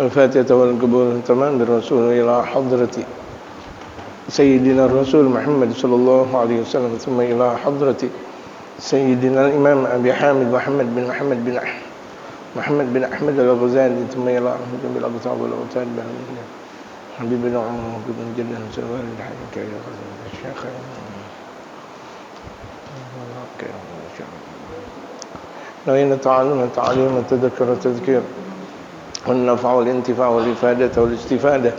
الفاتحة والقبول تمام بالرسول إلى حضرة سيدنا الرسول محمد صلى الله عليه وسلم، ثم إلى حضرة سيدنا الإمام أبي حامد محمد بن أحمد الغزالي، ثم إلى أحمد بالأقطاب والأوتاد حبيبنا عمر بن جد سوار الحج الشيخ نوينا تعليم التذكر والتذكير والنفع والانتفاع والإفادة والاستفادة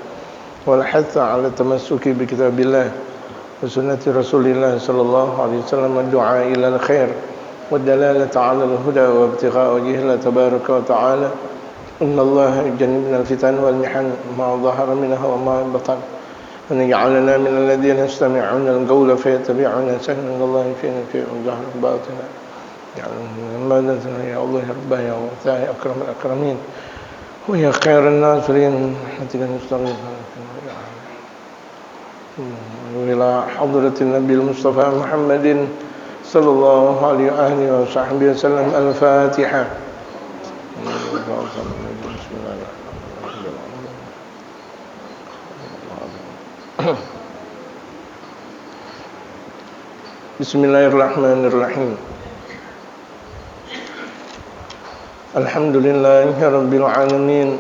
والحث على التمسك بكتاب الله وسنة رسول الله صلى الله عليه وسلم والدعاء إلى الخير والدلالة على الهدى وابتغاء وجه الله تبارك وتعالى. إن الله يجنبنا الفتن والمحن ما ظهر منها وما بطن، أن يجعلنا من الذين يستمعون القول فيتبعون أحسنه. إن الله في ظهر باطنا يا الله يا رب يا وفاه يا أكرم الأكرمين ويا خير الناصرين رحمتك نستغيث. وإلى حضرة النبي المصطفى محمد صلى الله عليه وآله وصحبه وسلم. الفاتحة. بسم الله الرحمن الرحيم. الحمد لله رب العالمين،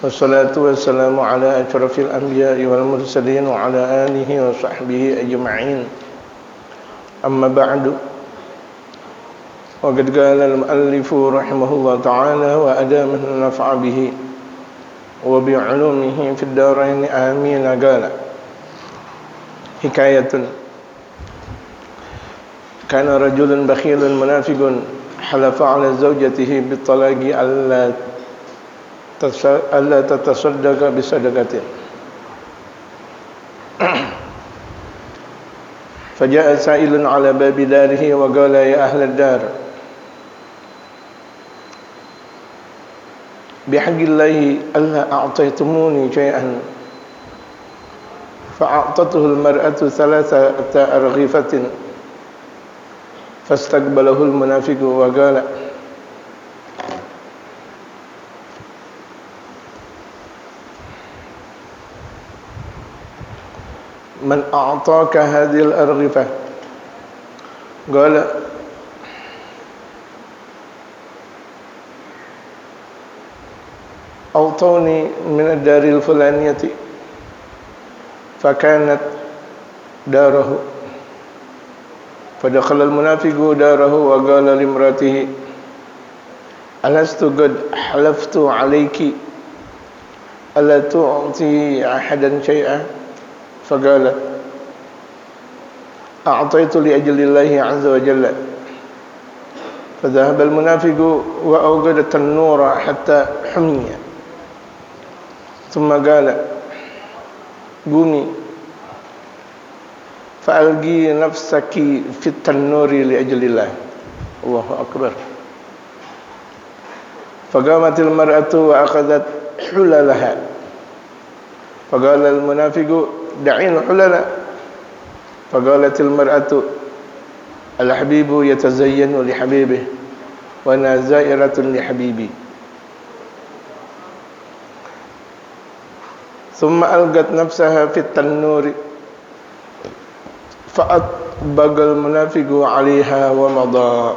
والصلاة والسلام على أشرف الأنبياء والمرسلين وعلى آله وصحبه أجمعين. أما بعد، وقد قال المؤلف رحمه الله تعالى وأدامه النفع به وبعلومه في الدارين آمين. قال: حكاية: كان رجل بخيل منافق حلف على زوجته بالطلاق ألا تتصدق بصدقة، فجاء سائل على باب داره وقال: يا أهل الدار، بحق الله ألا أعطيتموني شيئا. فأعطته المرأة 3 أرغفة، فاستقبله المنافق وقال: من أعطاك هذه الأرغفة؟ قال: أعطوني من الدار الفلانية، فكانت داره. فدخل المنافق داره وقال لامرأته: ألست قد حلفت عليك ألا تعطي أحدا شيئا؟ فقالت: أعطيت لأجل الله عز وجل. فذهب المنافق وأوقد التنور حتى حمي، ثم قال: قومي فألقي نفسك في التنور لأجل الله. الله أكبر. فقامت المرأة وأخذت حللها، فقال المنافق: دعين الحلل. فقالت المرأة: الحبيب يتزين لحبيبه وأنا زائرة لحبيبي. ثم ألقت نفسها في التنور، فأطبق المنافق عليها ومضى.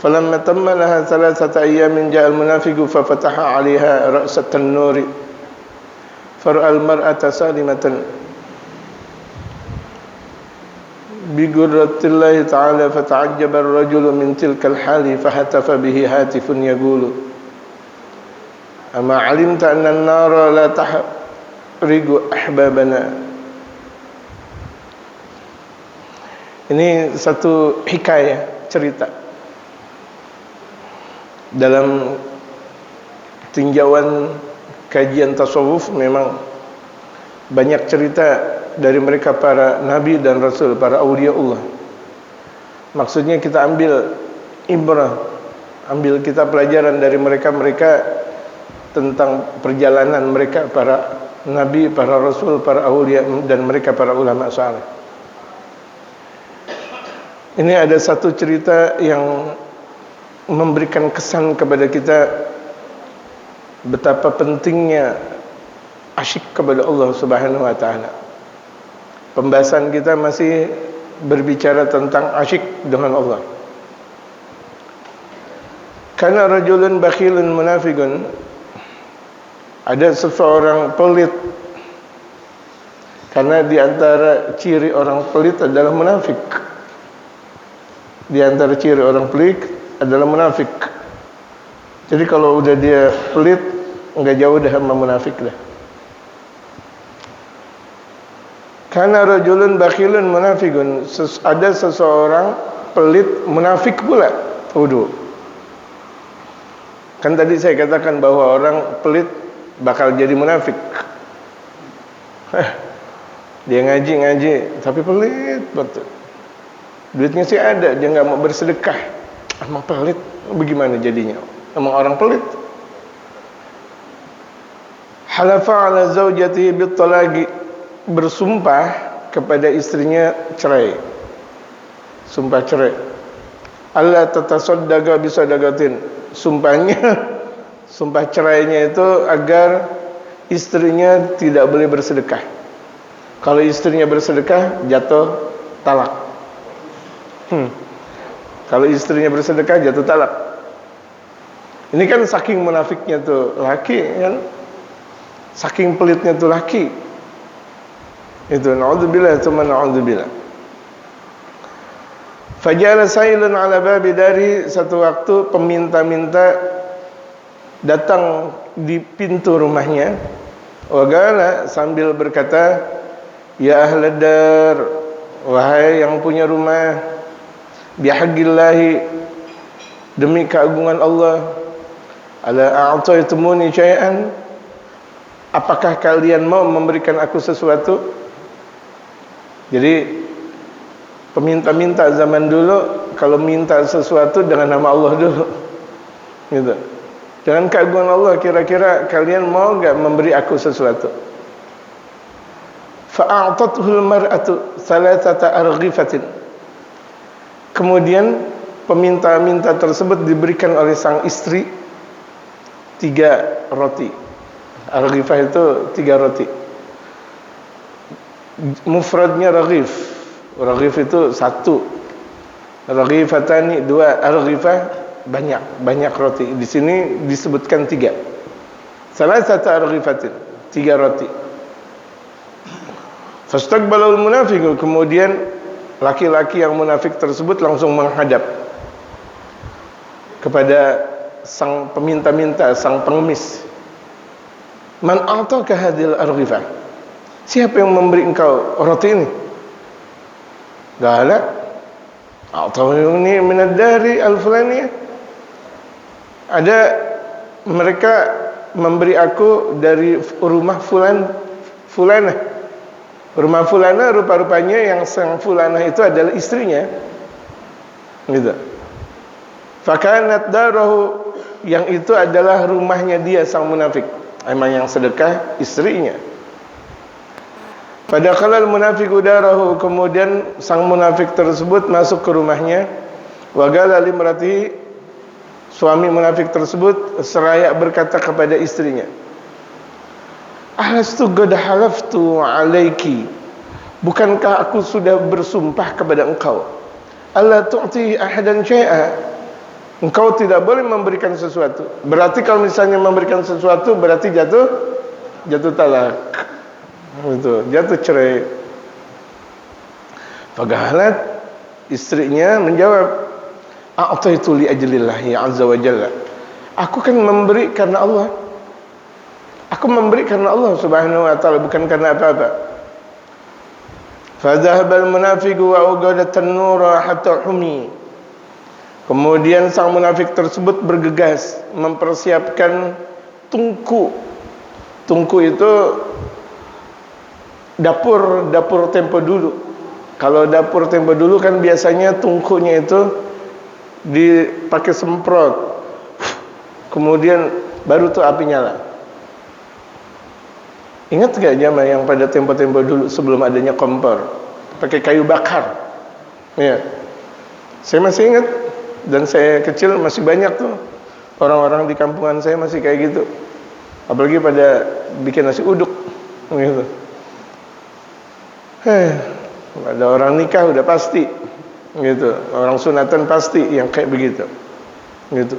فلما تم لها 3 أيام جاء المنافق ففتح عليها رأس التنور، فرأى المرأة سالمة بقدرة الله تعالى، فتعجب الرجل من تلك الحال، فهتف به هاتف يقول: أما علمت أن النار لا تحرق أحبابنا. Ini satu hikayah, cerita dalam tinjauan kajian tasawuf. Memang banyak cerita dari mereka para nabi dan rasul, para awliyaullah. Maksudnya kita ambil ibrah, ambil kita pelajaran dari mereka tentang perjalanan mereka, para nabi, para rasul, para awliya, dan mereka para ulama saleh. Ini ada satu cerita yang memberikan kesan kepada kita betapa pentingnya asyik kepada Allah Subhanahu wa taala. Pembahasan kita masih berbicara tentang asyik dengan Allah. Karena rajulun bakhilun munafiqun, ada seseorang pelit. Karena di antara ciri orang pelit adalah munafik. Di antara ciri orang pelit adalah munafik. Jadi kalau udah dia pelit, enggak jauh dah sama munafik dah. Karena rajulun bakhilun munafiqun, ada seseorang pelit munafik pula. Waduh. Kan tadi saya katakan bahwa orang pelit bakal jadi munafik. Dia ngaji tapi pelit betul. Duitnya sih ada, dia nggak mau bersedekah. Emang pelit, bagaimana jadinya? Emang orang pelit. Halafa ala zaujatihi bitalaqi, bersumpah kepada istrinya cerai. Sumpah cerai. Allah tatasaddaqa bisadaqatin. Sumpah cerainya itu agar istrinya tidak boleh bersedekah. Kalau istrinya bersedekah, jatuh talak. Kalau istrinya bersedekah, jatuh talak. Ini kan saking munafiknya tuh laki, kan? Saking pelitnya tuh laki. Itu naudzubillah, tsumma naudzubillah. Fajala sailun ala babi dari, satu waktu peminta-minta datang di pintu rumahnya. Wagala, sambil berkata, ya ahlad dar, wahai yang punya rumah, bihaqqillahi, demi keagungan Allah, ala a'taitumuni syai'an, apakah kalian mau memberikan aku sesuatu? Jadi peminta-minta zaman dulu kalau minta sesuatu dengan nama Allah dulu, gitu. Dengan keagungan Allah, kira-kira kalian mau enggak memberi aku sesuatu? Fa'atathul mar'atu thalathata arghifatin. Kemudian peminta-minta tersebut diberikan oleh sang istri 3 roti. Arghifah itu 3 roti. Mufradnya raghif. Raghif itu 1. Raghifatani 2. Arghifah banyak roti. Di sini disebutkan 3. Thalathata arghifatin, 3 roti. Fastaqbalul munafiqu, kemudian laki-laki yang munafik tersebut langsung menghadap kepada sang peminta-minta, sang pengemis. Man a'taka hadhil arghifah? Siapa yang memberi engkau roti ini? Qala a'tawni min ad-dari al-fulaniyah. Ada mereka memberi aku dari rumah fulanah. Rumah fulanah rupa-rupanya yang sang fulanah itu adalah istrinya. Gitu. Fakanat darahu, yang itu adalah rumahnya dia sang munafik. Emang yang sedekah istrinya. Pada kalal munafiqu darahu, kemudian sang munafik tersebut masuk ke rumahnya. Wa qala limratihi, suami munafik tersebut seraya berkata kepada istrinya, Alastu qad halaftu alaiki, bukankah aku sudah bersumpah kepada engkau, alla tu'ti ahadan syai'a, engkau tidak boleh memberikan sesuatu. Berarti kalau misalnya memberikan sesuatu berarti jatuh talak. Itu jatuh cerai. Faqalat, istrinya menjawab, a'taitu li ajlillahi azza wa jalla, aku kan memberi karena Allah. Aku memberi karena Allah Subhanahu wa taala, bukan karena apa-apa. Fa dhahabal munafiqu wa uqadat an-nura hatta humi. Kemudian sang munafik tersebut bergegas mempersiapkan tungku. Tungku itu dapur tempo dulu. Kalau dapur tempo dulu kan biasanya tungkunya itu dipakai semprot. Kemudian baru tuh api nyala. Ingat gak zaman yang pada tempo-tempo dulu sebelum adanya kompor, pakai kayu bakar? Ya, saya masih ingat Dan saya kecil masih banyak tuh orang-orang di kampungan saya masih kayak gitu. Apalagi pada bikin nasi uduk gitu. Ada orang nikah udah pasti gitu. Orang sunatan pasti yang kayak begitu. Gitu.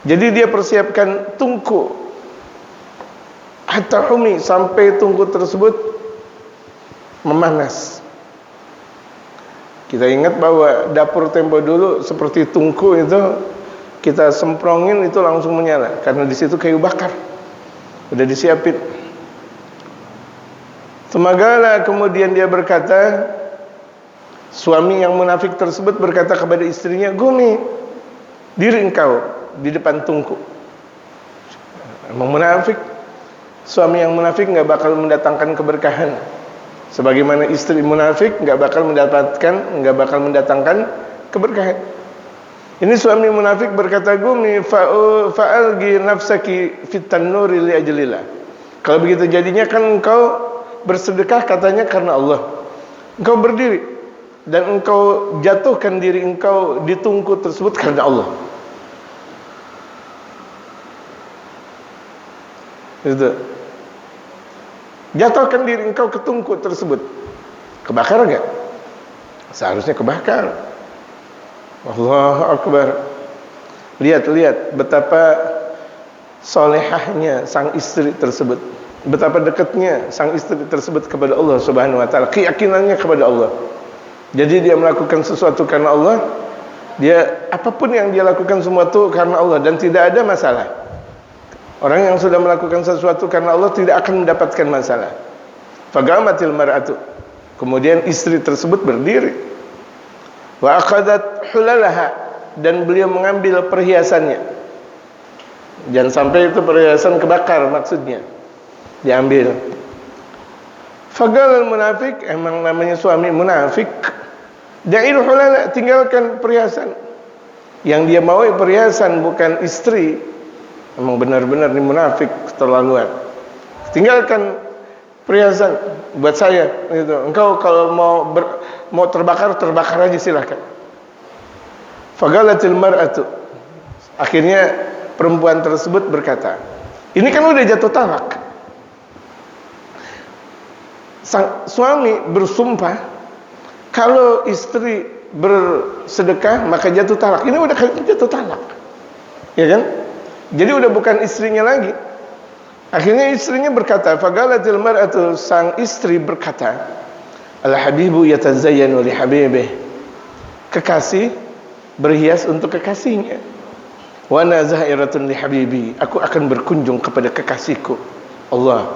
Jadi dia persiapkan tungku hatta humi, sampai tungku tersebut memanas. Kita ingat bahwa dapur tempo dulu seperti tungku itu, kita semprongin itu langsung menyala karena di situ kayu bakar udah disiapin. Semagala kemudian dia berkata, suami yang munafik tersebut berkata kepada istrinya, "Gumi diri engkau di depan tungku." Emang munafik. Suami yang munafik nggak bakal mendatangkan keberkahan. Sebagaimana istri munafik nggak bakal mendatangkan keberkahan. Ini suami munafik berkata, "Gumi fa'algi nafsaki fit tanuri li ajlillah." Kalau begitu jadinya kan engkau bersedekah katanya karena Allah. Engkau berdiri dan engkau jatuhkan diri engkau di tungku tersebut karena Allah. Itu. Jatuhkan diri engkau ke tungku tersebut. Kebakar enggak? Seharusnya kebakar. Allahu Akbar. Lihat betapa solehahnya sang istri tersebut. Betapa dekatnya sang istri tersebut kepada Allah Subhanahu wa taala, keyakinannya kepada Allah. Jadi dia melakukan sesuatu karena Allah. Dia apapun yang dia lakukan semua itu karena Allah dan tidak ada masalah. Orang yang sudah melakukan sesuatu karena Allah tidak akan mendapatkan masalah. Fagamatil mar'atu. Kemudian istri tersebut berdiri. Wa aqadat hulalaha, dan beliau mengambil perhiasannya. Jangan sampai itu perhiasan kebakar maksudnya. Diambil. Fagalal munafik, emang namanya suami munafik. Da'il hulala, tinggalkan perhiasan. Yang dia mau perhiasan bukan istri. Emang benar-benar ini munafik keterlaluan. Tinggalkan perhiasan buat saya gitu. Engkau kalau mau terbakar aja silahkan. Fagalatil mar'atu. Akhirnya perempuan tersebut berkata, ini kan udah jatuh talak. Sang suami bersumpah kalau istri bersedekah maka jatuh talak. Ini udah jatuh talak. Ya kan? Jadi udah bukan istrinya lagi. Akhirnya istrinya berkata, fagalatil mar'atu, sang istri berkata, al-habibu yatazayyanu li habibih. Kekasih berhias untuk kekasihnya. Wa ana za'iratun li habibi. Aku akan berkunjung kepada kekasihku. Allah.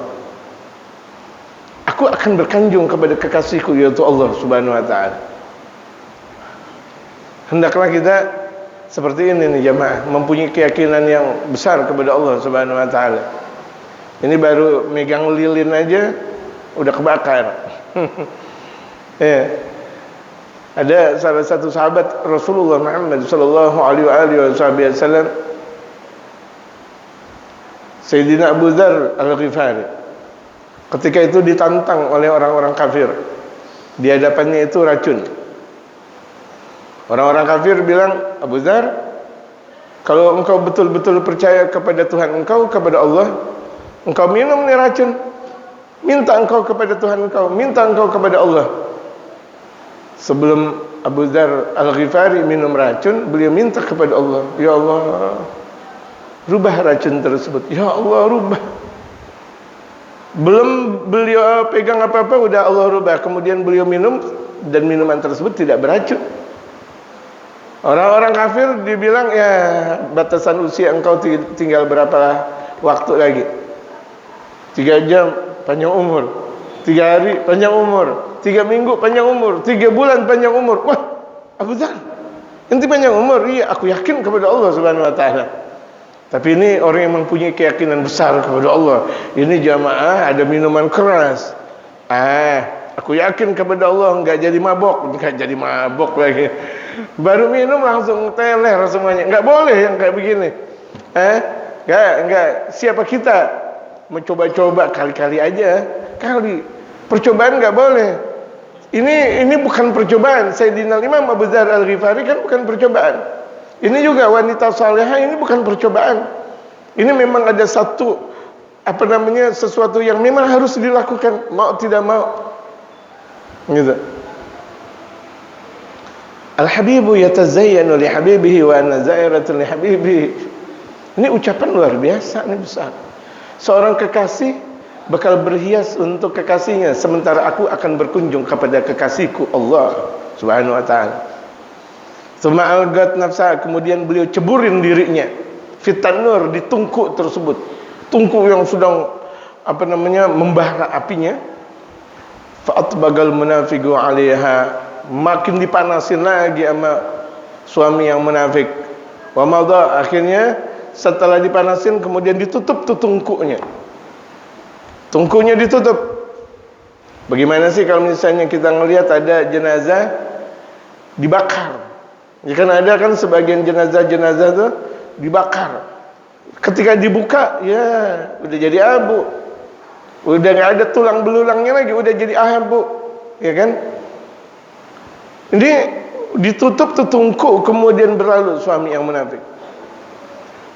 Aku akan berkunjung kepada kekasihku, yaitu Allah Subhanahu wa taala. Hendaklah kita seperti ini nih jamaah, mempunyai keyakinan yang besar kepada Allah Subhanahu wa taala. Ini baru megang lilin aja udah kebakar. Ya. Ada salah satu sahabat Rasulullah Muhammad sallallahu alaihi wasallam, Sayyidina Abu Dzar Al-Ghifari. Ketika itu ditantang oleh orang-orang kafir. Di hadapannya itu racun. Orang-orang kafir bilang, Abu Dzar, kalau engkau betul-betul percaya kepada Tuhan engkau, kepada Allah, engkau minum nih racun. Minta engkau kepada Tuhan engkau, minta engkau kepada Allah. Sebelum Abu Dzar Al-Ghifari minum racun, beliau minta kepada Allah, ya Allah, rubah racun tersebut. Ya Allah, rubah. Belum beliau pegang apa-apa, udah Allah rubah. Kemudian beliau minum, dan minuman tersebut tidak beracun. Orang-orang kafir dibilang, ya batasan usia engkau tinggal berapa waktu lagi? 3 jam panjang umur, 3 hari panjang umur, 3 minggu panjang umur, 3 bulan panjang umur. Wah, Abu Dzar, ente panjang umur? Iya, aku yakin kepada Allah Subhanahu wa taala. Tapi ini orang yang mempunyai keyakinan besar kepada Allah. Ini jamaah ada minuman keras. Aku yakin kepada Allah, enggak jadi mabok lagi. Baru minum langsung teler semuanya. Enggak boleh yang kayak begini. Enggak. Siapa kita mencoba-coba kali-kali aja. Percobaan enggak boleh. Ini bukan percobaan. Sayyidina Imam Abu Dzar Al-Ghifari kan bukan percobaan. Ini juga wanita salehah, ini bukan percobaan. Ini memang ada satu sesuatu yang memang harus dilakukan, mau tidak mau. Gitu. Al-habibu yatazayyanu li habibihi wa ana zairatun li habibihi. Ini ucapan luar biasa, ini besar. Seorang kekasih bakal berhias untuk kekasihnya, sementara aku akan berkunjung kepada kekasihku Allah Subhanahu wa taala. Tsumma algat nafsa, kemudian beliau ceburin dirinya fitanur, di tungku tersebut. Tungku yang sedang membara apinya. Fa'atbagal munafiqu 'alaiha, makin dipanasin lagi sama suami yang munafik. Wa madha, akhirnya setelah dipanasin kemudian ditutup tuh tungkunya. Tungkunya ditutup. Bagaimana sih kalau misalnya kita ngelihat ada jenazah dibakar? Ya kan ada kan sebagian jenazah-jenazah tuh dibakar. Ketika dibuka, ya udah jadi abu. Udah nggak ada tulang belulangnya lagi, udah jadi abu, ya kan? Ini ditutup tuh tungku, kemudian berlalu suami yang munafik.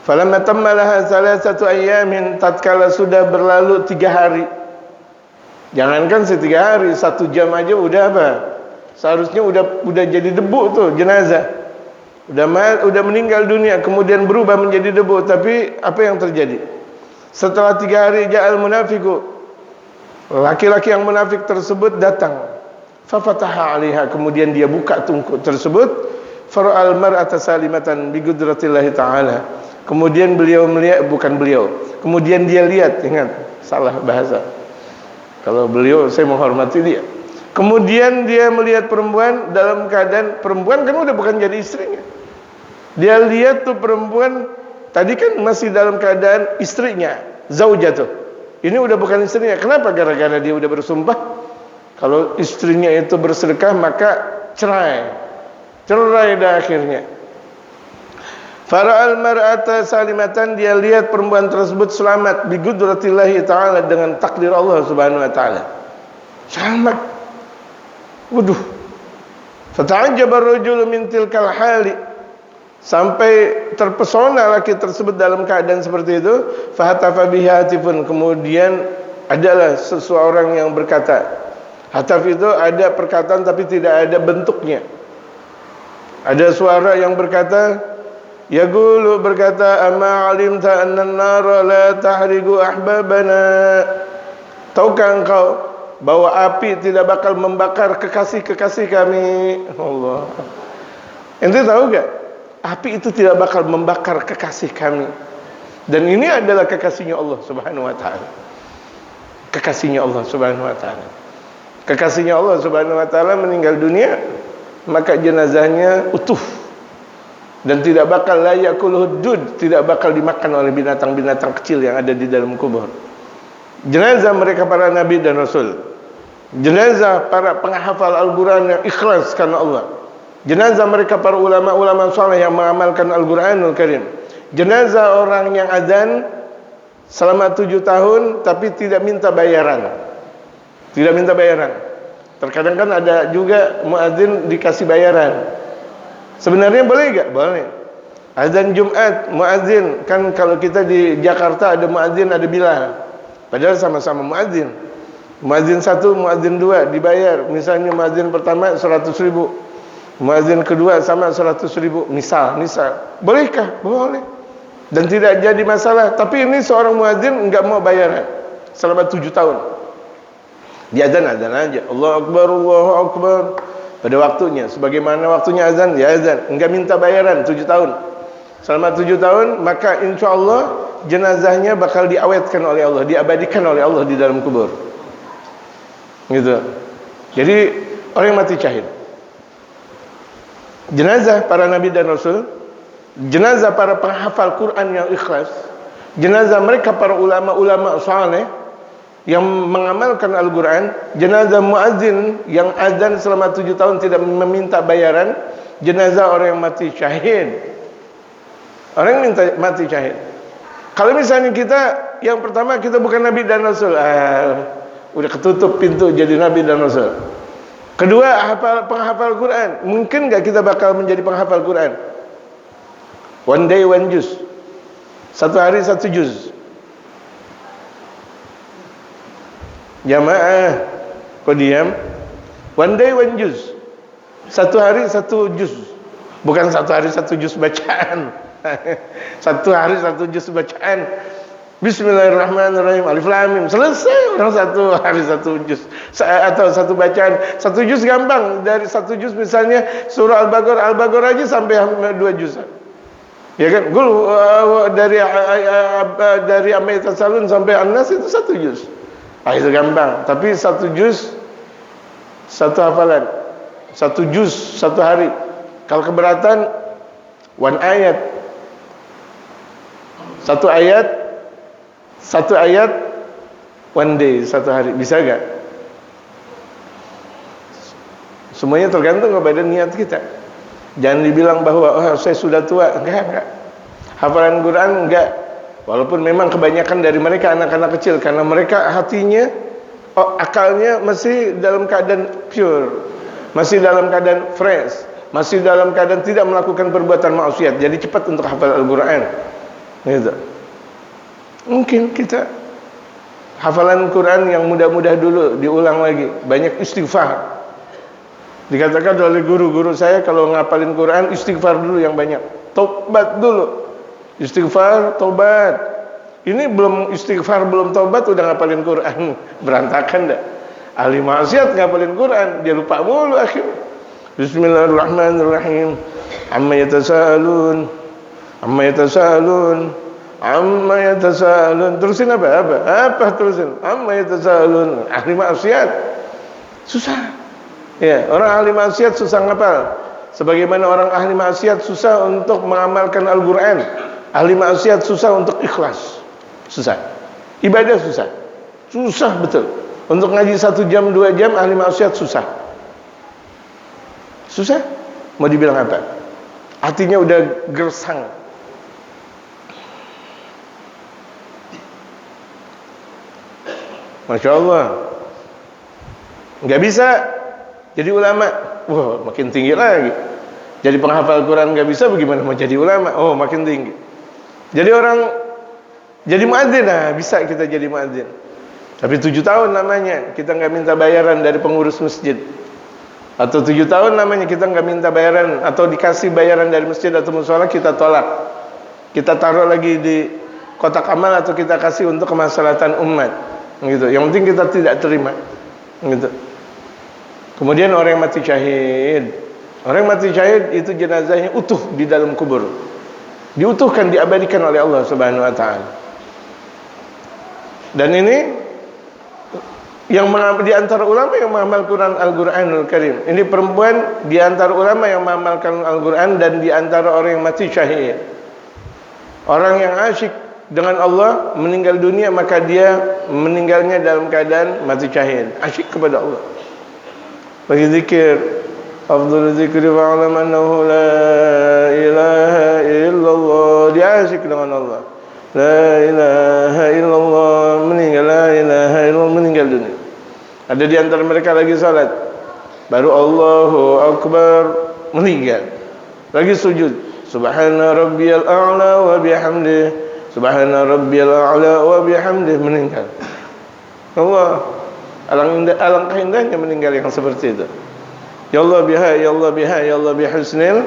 Falamma tamma laha salasatu ayyamin, tatkala sudah berlalu 3 hari. Jangankan 3 hari, 1 jam aja udah apa? Seharusnya udah jadi debu tuh jenazah. Udah meninggal dunia, kemudian berubah menjadi debu. Tapi apa yang terjadi? Setelah 3 hari ja'al munafiqu, laki-laki yang munafik tersebut datang. Fafataha 'alaiha, kemudian dia buka tungku tersebut. Fara'al mar'ata salimatan bi qudratillahi ta'ala. Kemudian beliau melihat, kemudian dia lihat, ingat, salah bahasa. Kalau beliau, saya menghormati dia. Kemudian dia melihat perempuan dalam keadaan, perempuan kan udah bukan jadi istrinya. Dia lihat tuh perempuan tadi kan masih dalam keadaan istrinya, zaujatuh. Ini udah bukan istrinya. Kenapa? Gara-gara dia udah bersumpah kalau istrinya itu bersedekah maka cerai dah akhirnya. Fara'al mar'ata salimatan, dia lihat perempuan tersebut selamat bi qudratillahi ta'ala, dengan takdir Allah Subhanahu wa taala. Selamat. Waduh. Fata'ajjaba ar-rajulu min tilkal hali, sampai terpesona laki tersebut dalam keadaan seperti itu. Fahatafa biha hatifun, kemudian adalah seseorang yang berkata. Hataf itu ada perkataan tapi tidak ada bentuknya. Ada suara yang berkata, yaqulu, berkata, ama alimta anna an-nara la tahriqu ahbabana. Tahukah engkau bahwa api tidak bakal membakar kekasih-kekasih kami? Allah. Ente tahu gak? Api itu tidak bakal membakar kekasih kami. Dan ini adalah kekasihnya Allah Subhanahu wa taala. Kekasihnya Allah Subhanahu wa taala. Kekasihnya Allah Subhanahu wa taala meninggal dunia, maka jenazahnya utuh dan tidak bakal layakul hudud, tidak bakal dimakan oleh binatang-binatang kecil yang ada di dalam kubur. Jenazah mereka para nabi dan rasul, jenazah para penghafal Al-Quran yang ikhlas karena Allah, jenazah mereka para ulama-ulama saleh yang mengamalkan Al-Quranul Karim, jenazah orang yang azan selama 7 tahun tapi tidak minta bayaran. Tidak minta bayaran. Terkadang kan ada juga muadzin dikasih bayaran. Sebenarnya boleh enggak? Boleh. Azan Jumat, muadzin, kan kalau kita di Jakarta ada muadzin, ada Bilal. Padahal sama-sama muadzin. Muadzin 1, muadzin 2 dibayar. Misalnya muadzin pertama 100.000. Muadzin kedua sama 100.000. Misal. Bolehkah? Boleh. Dan tidak jadi masalah. Tapi ini seorang muadzin enggak mau bayaran selama 7 tahun. Dia azan aja. Allahu Akbar, Allahu Akbar. Pada waktunya, sebagaimana waktunya azan, ya azan. Enggak minta bayaran 7 tahun. Selama 7 tahun, maka insya Allah jenazahnya bakal diawetkan oleh Allah, diabadikan oleh Allah di dalam kubur. Gitu. Jadi orang yang mati syahid, jenazah para nabi dan rasul, jenazah para penghafal Quran yang ikhlas, jenazah mereka para ulama-ulama saleh yang mengamalkan Al-Quran, jenazah muazzin yang azan selama 7 tahun tidak meminta bayaran, jenazah orang yang mati syahid, orang yang mati syahid. Kalau misalnya kita yang pertama kita bukan nabi dan rasul, udah ketutup pintu jadi nabi dan rasul. Kedua, penghafal Quran. Mungkin nggak kita bakal menjadi penghafal Quran? One day one juz. Satu hari satu juz. Jamaah, kau diam. One day one juz. Satu hari satu juz. Bukan satu hari satu juz bacaan. Satu hari satu juz bacaan. Bismillahirrahmanirrahim. Alif lam mim. Selesai orang satu hari satu juz. Atau satu bacaan. Satu juz gampang. Dari satu juz misalnya surah Al-Baqarah aja sampai 2 juz. Ya kan? Dari Amma Yatasalun sampai An-Nas itu satu juz. Itu gampang. Tapi satu juz satu hafalan. Satu juz satu hari. Kalau keberatan one ayat. Satu ayat one day, satu hari. Bisa gak? Semuanya tergantung kepada niat kita. Jangan dibilang bahwa saya sudah tua. Enggak. Hafalan Quran enggak. Walaupun memang kebanyakan dari mereka anak-anak kecil, karena mereka hatinya, akalnya masih dalam keadaan pure, masih dalam keadaan fresh, masih dalam keadaan tidak melakukan perbuatan maksiat. Jadi cepat untuk hafal Al-Quran. Gitu. Mungkin kita hafalan Quran yang mudah-mudah dulu diulang lagi. Banyak istighfar. Dikatakan oleh guru-guru saya, kalau ngapalin Quran istighfar dulu yang banyak. Tobat dulu. Istighfar, tobat. Ini belum istighfar, belum tobat udah ngapalin Quran. Berantakan dah. Ahli maksiat ngapalin Quran, dia lupa mulu akhirnya. Bismillahirrahmanirrahim. Amma yatasaalun. Amma yatasaalun. Terusin apa terusin? Amma yatasaalun. Ahli maksiat susah. Ya, orang ahli maksiat susah ngapal. Sebagaimana orang ahli maksiat susah untuk mengamalkan Al-Quran. Ahli maksiat susah untuk ikhlas. Susah. Ibadah susah. Susah betul. Untuk ngaji 1 jam 2 jam ahli maksiat susah. Susah. Mau dibilang apa? Hatinya udah gersang. Masya Allah. Nggak bisa jadi ulama. Wah, makin tinggi lagi. Jadi penghafal Quran nggak bisa, bagaimana mau jadi ulama? Oh, makin tinggi. Jadi muadzin, bisa kita jadi muadzin. Tapi 7 tahun namanya kita nggak minta bayaran dari pengurus masjid. Atau 7 tahun namanya kita nggak minta bayaran atau dikasih bayaran dari masjid atau mushola, kita tolak. Kita taruh lagi di kotak amal atau kita kasih untuk kemaslahatan umat. Gitu. Yang penting kita tidak terima. Gitu. Kemudian orang yang mati syahid. Orang yang mati syahid itu jenazahnya utuh di dalam kubur. Diutuhkan, diabadikan oleh Allah Subhanahu wa taala. Dan ini yang di antara ulama yang mengamal Al-Quranul Karim. Ini perempuan di antara ulama yang mengamalkan Al-Quran dan di antara orang yang mati syahid. Orang yang asyik dengan Allah meninggal dunia, maka dia meninggalnya dalam keadaan mati syahid, asyik kepada Allah. Bagi zikir, afdhalul zikri fa'lam annahu la ilaha illallah, dia asyik dengan Allah. La ilaha illallah, meninggal, la ilaha illallah, meninggal dunia. Ada di antara mereka lagi salat, baru Allahu Akbar, meninggal. Lagi sujud, subhana rabbiyal a'la wa bihamdihi, subhana rabbiyal a'la wa bihamdihi, meninggal. Allah, alangkah indahnya meninggal yang seperti itu. Ya Allah biha, ya Allah biha, ya Allah bihusnil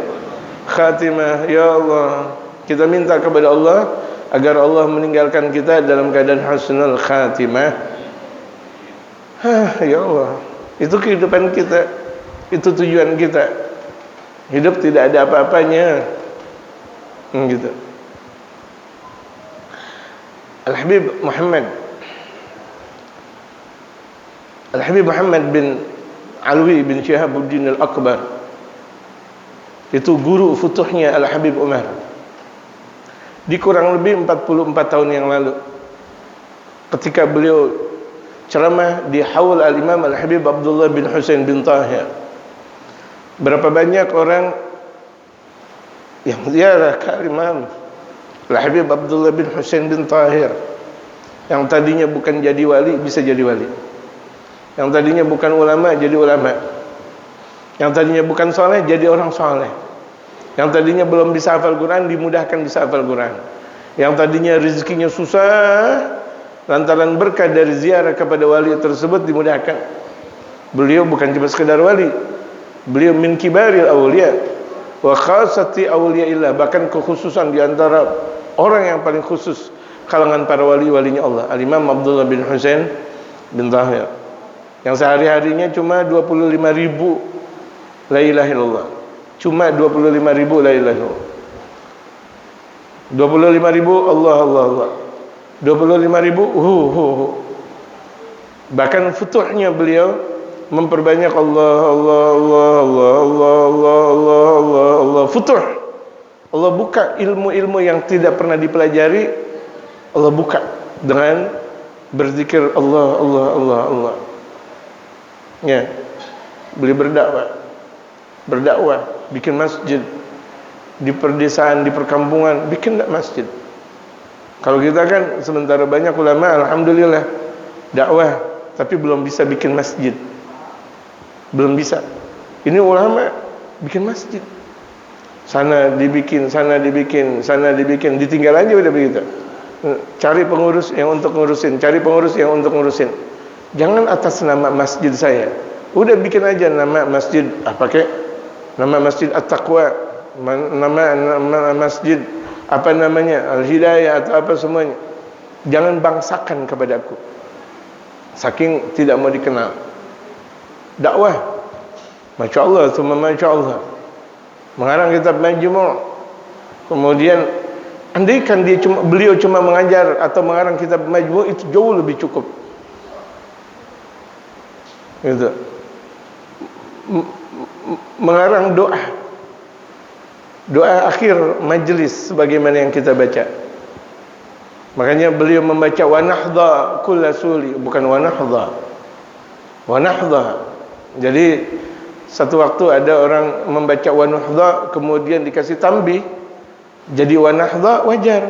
khatimah. Ya Allah, kita minta kepada Allah agar Allah meninggalkan kita dalam keadaan husnul khatimah. Ya Allah, itu kehidupan kita, itu tujuan kita. Hidup tidak ada apa-apanya. Gitu. Al-Habib Muhammad bin Alwi bin Syihabuddin Al-Akbar, itu guru futuhnya Al-Habib Umar, di kurang lebih 44 tahun yang lalu, ketika beliau ceramah di haul Al-Imam Al-Habib Abdullah bin Husain bin Tahir. Berapa banyak orang yang ziarah ke Imam Al-Habib Abdullah bin Husain bin Tahir, yang tadinya bukan jadi wali bisa jadi wali, yang tadinya bukan ulama jadi ulama, Yang tadinya bukan soleh jadi orang soleh. Yang tadinya belum bisa hafal Quran dimudahkan bisa hafal Quran. Yang tadinya rezekinya susah lantaran berkah dari ziarah kepada wali tersebut dimudahkan. Beliau bukan cuma sekedar wali, beliau min kibaril awliya wa khassati awliyaillah, bahkan kekhususan di antara orang yang paling khusus kalangan para wali-walinya Allah, Al-Imam Abdullah bin Husain bin Tahir, yang sehari-harinya cuma 25.000 la ilaha illallah. Cuma 25.000 la ilaha illallah. 25.000 Allah Allah Allah. 25.000 Bahkan futuhnya beliau memperbanyak Allah Allah Allah Allah Allah Allah Allah Allah Allah. Futuh. Allah buka ilmu-ilmu yang tidak pernah dipelajari, Allah buka dengan berzikir Allah Allah Allah Allah. Ya. Beliau berdakwah, bikin masjid di perdesaan, di perkampungan, bikin masjid. Kalau kita kan sementara banyak ulama alhamdulillah dakwah, tapi belum bisa bikin masjid. Belum bisa. Ini ulama bikin masjid. Sana dibikin, sana dibikin, sana dibikin, ditinggal aja udah begitu. Cari pengurus yang untuk ngurusin, cari pengurus yang untuk ngurusin. Jangan atas nama masjid saya. Udah bikin aja nama masjid, pakai nama masjid At-Taqwa, nama masjid apa namanya, Al-Hidayah atau apa semuanya. Jangan bangsakan kepadaku. Saking tidak mau dikenal. Dakwah, Masya Allah, thumma Masya Allah. Mengarang kitab Majmu'. Kemudian andaikan beliau cuma mengajar atau mengarang kitab Majmu', itu jauh lebih cukup. Gitu. Mengarang doa akhir majlis sebagaimana yang kita baca. Makanya beliau membaca wa nahdha kullasuli, bukan wa nahdha. Wa nahdha. Jadi satu waktu ada orang membaca wa nahdha kemudian dikasih tambih jadi wa nahdha, wajar.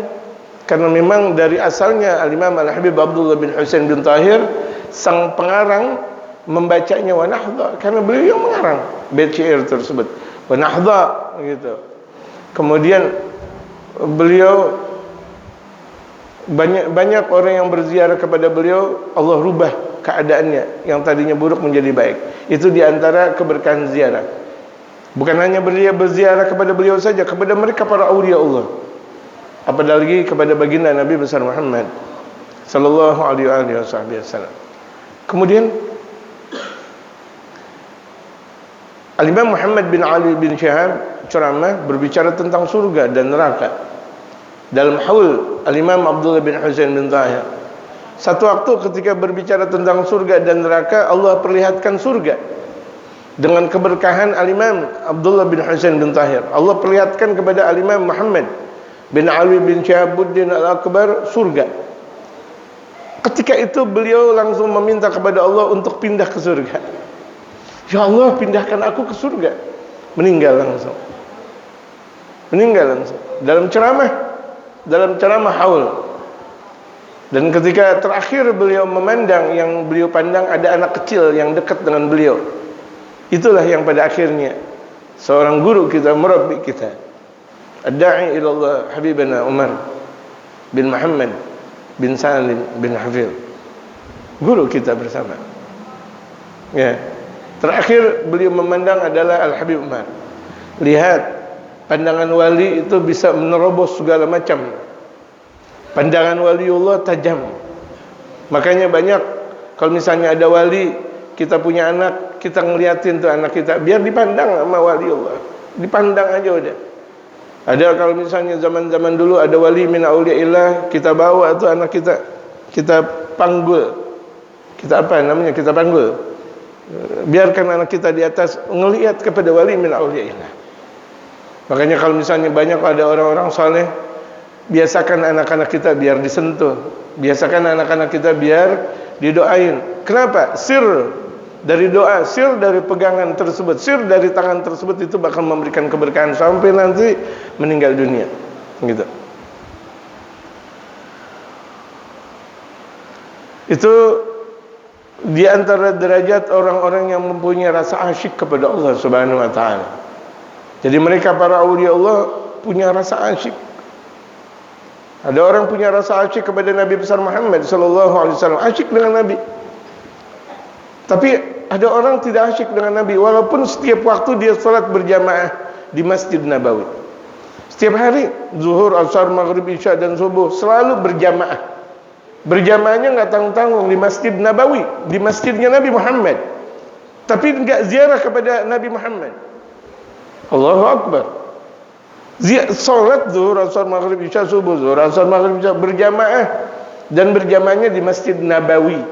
Karena memang dari asalnya Al-Imam Al-Habib Abdullah bin Husain bin Tahir sang pengarang membacanya wa nahdha karena beliau yang mengarang bait syair tersebut. Wa nahdha gitu. Kemudian beliau banyak orang yang berziarah kepada beliau, Allah rubah keadaannya yang tadinya buruk menjadi baik. Itu diantara keberkahan ziarah. Bukan hanya beliau berziarah kepada beliau saja, kepada mereka para aulia Allah. Apalagi kepada baginda Nabi besar Muhammad sallallahu alaihi wasallam. Kemudian Al-Imam Muhammad bin Ali bin Syihab ceramah berbicara tentang surga dan neraka. Dalam haul Al-Imam Abdullah bin Husain bin Tahir. Satu waktu ketika berbicara tentang surga dan neraka, Allah perlihatkan surga dengan keberkahan Al-Imam Abdullah bin Husain bin Tahir. Allah perlihatkan kepada Al-Imam Muhammad bin Ali bin Syihabuddin Al-Akbar surga. Ketika itu beliau langsung meminta kepada Allah untuk pindah ke surga. Ya Allah, pindahkan aku ke surga. Meninggal langsung. Dalam ceramah haul. Dan ketika terakhir beliau memandang, yang beliau pandang ada anak kecil yang dekat dengan beliau. Itulah yang pada akhirnya seorang guru kita, murabbi kita, ad-da'i ila Allah Habibana Umar bin Muhammad bin Salim bin Hafidh, guru kita bersama. Ya, terakhir beliau memandang adalah Al-Habib Umar. Lihat, pandangan wali itu bisa menerobos segala macam. Pandangan waliullah tajam. Makanya banyak kalau misalnya ada wali, kita punya anak, kita ngeliatin tuh anak kita biar dipandang sama waliullah. Dipandang aja udah. Ada kalau misalnya zaman-zaman dulu ada wali min auliyaillah, kita bawa tuh anak kita panggul. Kita apa namanya? Kita panggul. Biarkan anak kita di atas ngelihat kepada wali min auliyaillah. Makanya kalau misalnya banyak ada orang-orang saleh, biasakan anak-anak kita biar disentuh, biasakan anak-anak kita biar didoain. Kenapa? Sir dari doa, sir dari pegangan tersebut, sir dari tangan tersebut itu bakal memberikan keberkahan sampai nanti meninggal dunia. Gitu. Itu di antara derajat orang-orang yang mempunyai rasa asyik kepada Allah Subhanahu wa taala. Jadi mereka para aulia Allah punya rasa asyik. Ada orang punya rasa asyik kepada Nabi besar Muhammad sallallahu alaihi wasallam, asyik dengan Nabi. Tapi ada orang tidak asyik dengan Nabi walaupun setiap waktu dia salat berjamaah di Masjid Nabawi. Setiap hari zuhur, asar, maghrib, isya dan subuh selalu berjamaah. Berjamaahnya enggak tanggung-tanggung di Masjid Nabawi, di masjidnya Nabi Muhammad. Tapi enggak ziarah kepada Nabi Muhammad. Allahu Akbar. Salat zuhur, asar, maghrib, isya, subuh, zuhur, asar, maghrib, isya berjamaah dan berjamaahnya di Masjid Nabawi.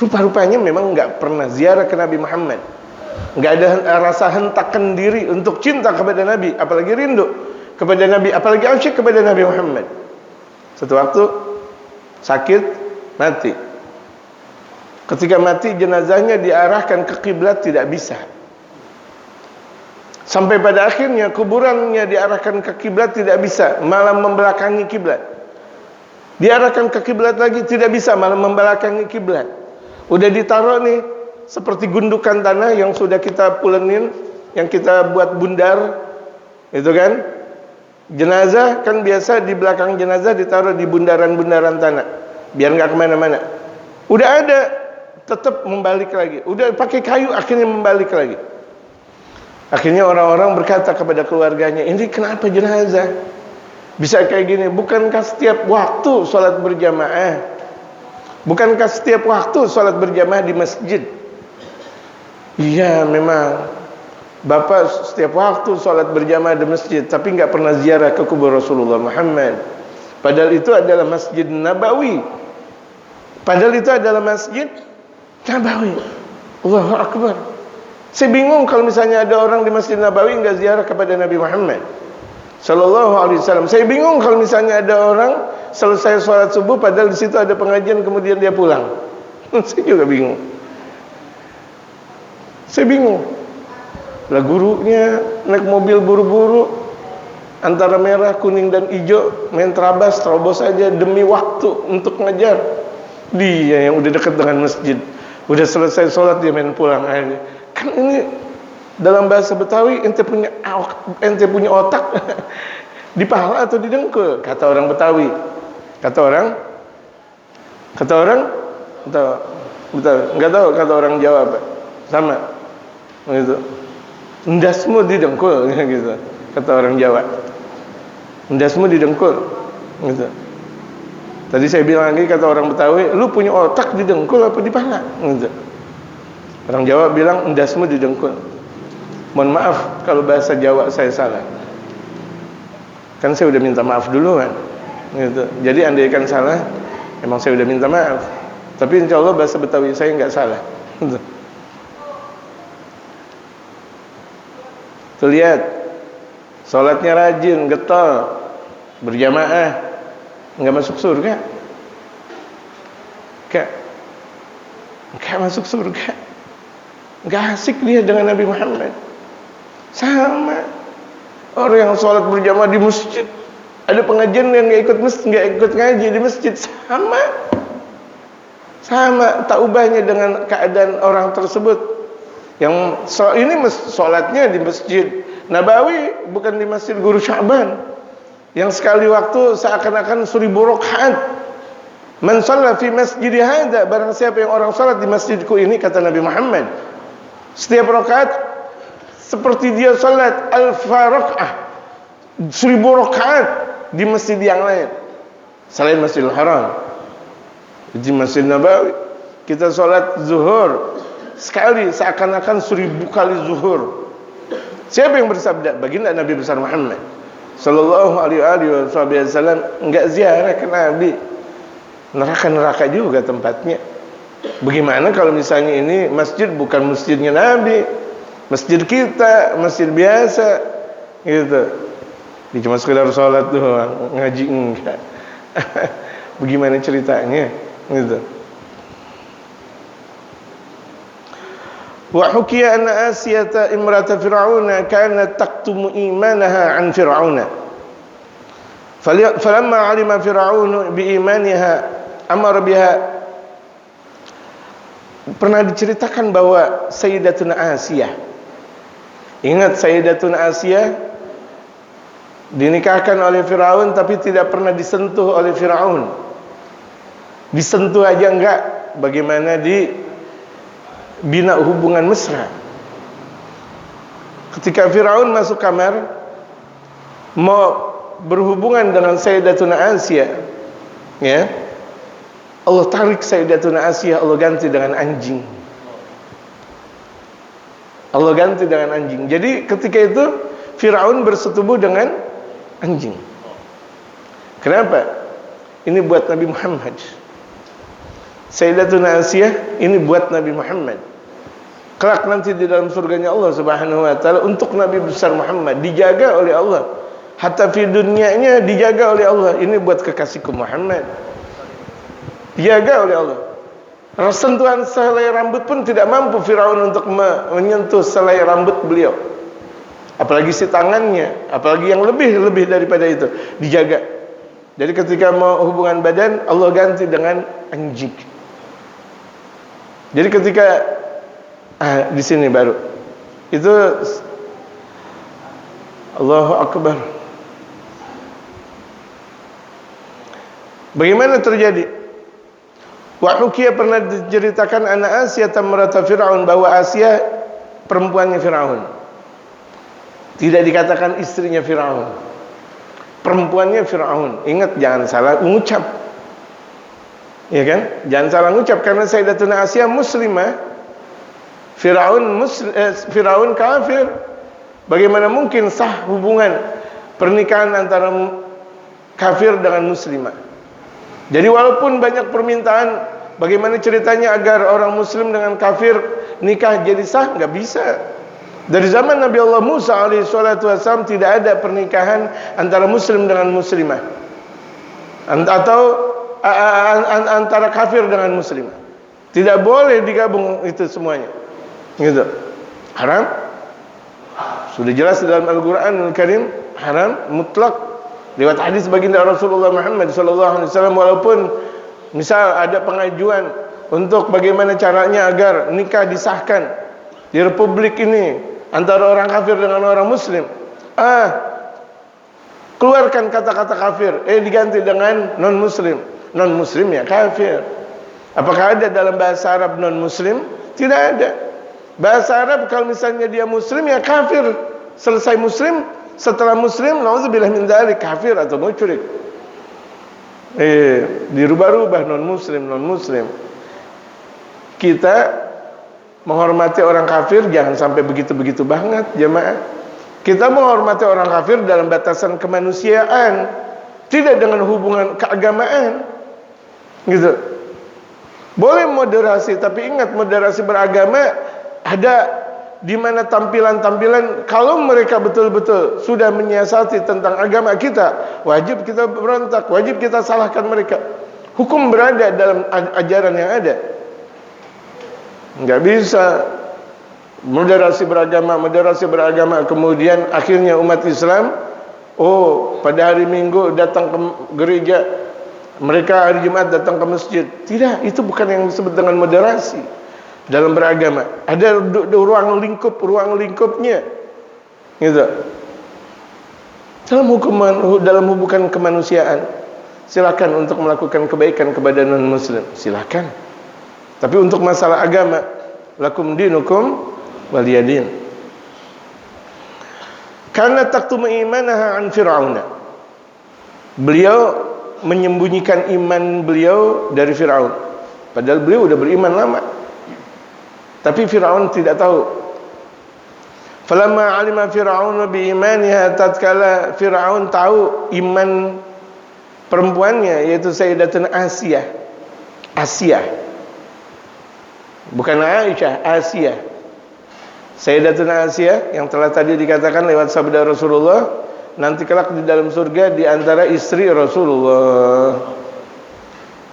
Rupa-rupanya memang enggak pernah ziarah ke Nabi Muhammad. Enggak ada rasa hentakan diri untuk cinta kepada Nabi, apalagi rindu kepada Nabi, apalagi asyik kepada Nabi Muhammad. Satu waktu sakit, mati. Ketika mati jenazahnya diarahkan ke kiblat tidak bisa. Sampai pada akhirnya kuburannya diarahkan ke kiblat tidak bisa, malah membelakangi kiblat. Diarahkan ke kiblat lagi tidak bisa, malah membelakangi kiblat. Udah ditaruh nih seperti gundukan tanah yang sudah kita pulenin, yang kita buat bundar, itu kan? Jenazah kan biasa di belakang jenazah ditaruh di bundaran-bundaran tanah, biar nggak kemana-mana. Udah ada, tetap membalik lagi. Udah pakai kayu, akhirnya membalik lagi. Akhirnya orang-orang berkata kepada keluarganya, ini kenapa jenazah bisa kayak gini? Bukankah setiap waktu sholat berjamaah? Bukankah setiap waktu sholat berjamaah di masjid? Iya memang Bapak setiap waktu sholat berjamaah di masjid, tapi nggak pernah ziarah ke kubur Rasulullah Muhammad. Padahal itu adalah Masjid Nabawi. Padahal itu adalah Masjid Nabawi. Allahu Akbar. Saya bingung kalau misalnya ada orang di Masjid Nabawi enggak ziarah kepada Nabi Muhammad sallallahu alaihi wasallam. Saya bingung kalau misalnya ada orang selesai sholat subuh padahal di situ ada pengajian kemudian dia pulang. Saya juga bingung. Saya bingung. Lah gurunya naik mobil buru-buru antara merah, kuning dan hijau, main terobos aja demi waktu untuk ngajar. Dia yang udah dekat dengan masjid, udah selesai sholat dia main pulang aja. Kan ini dalam bahasa Betawi ente punya otak di paha atau di dengkul, kata orang Betawi. Kata orang enggak tahu kata orang Jawa apa. Sama. Gitu. Endasmu di dengkul gitu. Kata orang Jawa. Endasmu di dengkul gitu. Tadi saya bilang lagi kata orang Betawi, lu punya otak di dengkul apa di paha gitu. Orang Jawa bilang endasmu di dengkul. Mohon maaf kalau bahasa Jawa saya salah. Kan saya udah minta maaf dulu kan. Gitu. Jadi andaikan salah, emang saya udah minta maaf. Tapi insya Allah bahasa Betawi saya nggak salah. Gitu. Tuh lihat, sholatnya rajin, getol, berjamaah, nggak masuk surga. Nggak masuk surga. Nggak asik dia dengan Nabi Muhammad. Sama orang yang sholat berjamaah di masjid, ada pengajian yang nggak ikut ngaji di masjid, sama tak ubahnya dengan keadaan orang tersebut. Yang ini sholatnya di Masjid Nabawi, bukan di Masjid Guru Sya'ban, yang sekali waktu seakan-akan 1000 rakaat. Man shalla fi masjidi hadza, barang siapa yang orang salat di masjidku ini, kata Nabi Muhammad, setiap rakaat seperti dia salat alfa rakaah, 1000 rakaat di masjid yang lain selain Masjidil Haram. Di Masjid Nabawi kita salat zuhur sekali seakan-akan 1000 kali zuhur. Siapa yang bersabda? Baginda Nabi besar Muhammad sallallahu alaihi wasallam, enggak ziarah ke Nabi, neraka juga tempatnya. Bagaimana kalau misalnya ini masjid bukan masjidnya Nabi, masjid kita, masjid biasa gitu. Ini cuma sekedar sholat doang, ngaji enggak. Bagaimana ceritanya gitu. Wa hukiya anna Asiyata imrata Fir'auna kanat taktumu imanaha an Fir'auna. Falamma 'alima Fir'aunu bi imaniha amara biha pernah diceritakan bahwa Sayyidatuna Asiyah, ingat Sayyidatuna Asiyah dinikahkan oleh Firaun tapi tidak pernah disentuh oleh Firaun. Disentuh aja enggak, bagaimana dibina hubungan mesra. Ketika Firaun masuk kamar mau berhubungan dengan Sayyidatuna Asiyah, ya, Allah tarik Sayyidatuna Asiyah, Allah ganti dengan anjing. Allah ganti dengan anjing. Jadi ketika itu Firaun bersetubuh dengan anjing. Kenapa? Ini buat Nabi Muhammad. Sayyidatuna Asiyah ini buat Nabi Muhammad. Kelak nanti di dalam surganya Allah Subhanahu wa taala untuk Nabi besar Muhammad, dijaga oleh Allah. Hatta fi dunianya dijaga oleh Allah. Ini buat kekasihku Muhammad. Dijaga oleh Allah. Sentuhan selai rambut pun tidak mampu Firaun untuk menyentuh selai rambut beliau. Apalagi si tangannya, apalagi yang lebih daripada itu, dijaga. Jadi ketika mau hubungan badan, Allah ganti dengan anjing. Jadi ketika di sini baru itu Allahu Akbar. Bagaimana terjadi? Wa hukiya pernah diceritakan anak Asiyah tamrata Fir'aun, bahwa Asiyah perempuannya Fir'aun. Tidak dikatakan istrinya Fir'aun, perempuannya Fir'aun. Ingat, jangan salah mengucap, ya kan? Jangan salah mengucap, karena Sayyidatuna Asiyah muslimah, Fir'aun kafir. Bagaimana mungkin sah hubungan pernikahan antara kafir dengan muslimah? Jadi walaupun banyak permintaan, bagaimana ceritanya agar orang muslim dengan kafir nikah jadi sah? Nggak bisa. Dari zaman Nabi Allah Musa alaihi salatu wasallam tidak ada pernikahan antara muslim dengan muslimah, atau antara kafir dengan muslimah. Tidak boleh digabung itu semuanya. Gitu. Haram. Sudah jelas dalam Al-Qur'anul Karim, haram mutlak. Lewat hadis baginda Rasulullah Muhammad SAW, walaupun misal ada pengajuan untuk bagaimana caranya agar nikah disahkan di republik ini antara orang kafir dengan orang muslim, keluarkan kata-kata kafir, diganti dengan non muslim. Non muslim ya kafir. Apakah ada dalam bahasa Arab non muslim? Tidak ada. Bahasa Arab kalau misalnya dia muslim ya kafir, selesai muslim. Setelah muslim, nauzubillah min dzalik, kafir atau musyrik. Dirubah-rubah non muslim. Kita menghormati orang kafir jangan sampai begitu-begitu banget, jemaah. Kita menghormati orang kafir dalam batasan kemanusiaan, tidak dengan hubungan keagamaan. Gitu. Boleh moderasi, tapi ingat, moderasi beragama ada di mana tampilan-tampilan, kalau mereka betul-betul sudah menyiasati tentang agama kita, wajib kita berontak, wajib kita salahkan mereka. Hukum berada dalam ajaran yang ada. Enggak bisa moderasi beragama, kemudian akhirnya umat Islam, pada hari Minggu datang ke gereja, mereka hari Jumat datang ke masjid. Tidak, itu bukan yang disebut dengan moderasi. Dalam beragama ada ruang lingkupnya, gitu. Dalam hubungan kemanusiaan, silakan untuk melakukan kebaikan kepada non muslim, silakan. Tapi untuk masalah agama, lakum dinukum waliyadin. Karena taktum imanaha an Fir'auna, beliau menyembunyikan iman beliau dari Fir'aun, padahal beliau udah beriman lama. Tapi Firaun tidak tahu. Falamma alima Firaun bi imaniha, tatkala Firaun tahu iman perempuannya, yaitu Sayyidatuna Asiyah. Bukan Aisyah, Asiyah. Sayyidatuna Asiyah yang telah tadi dikatakan lewat sabda Rasulullah, nanti kelak di dalam surga di antara istri Rasulullah.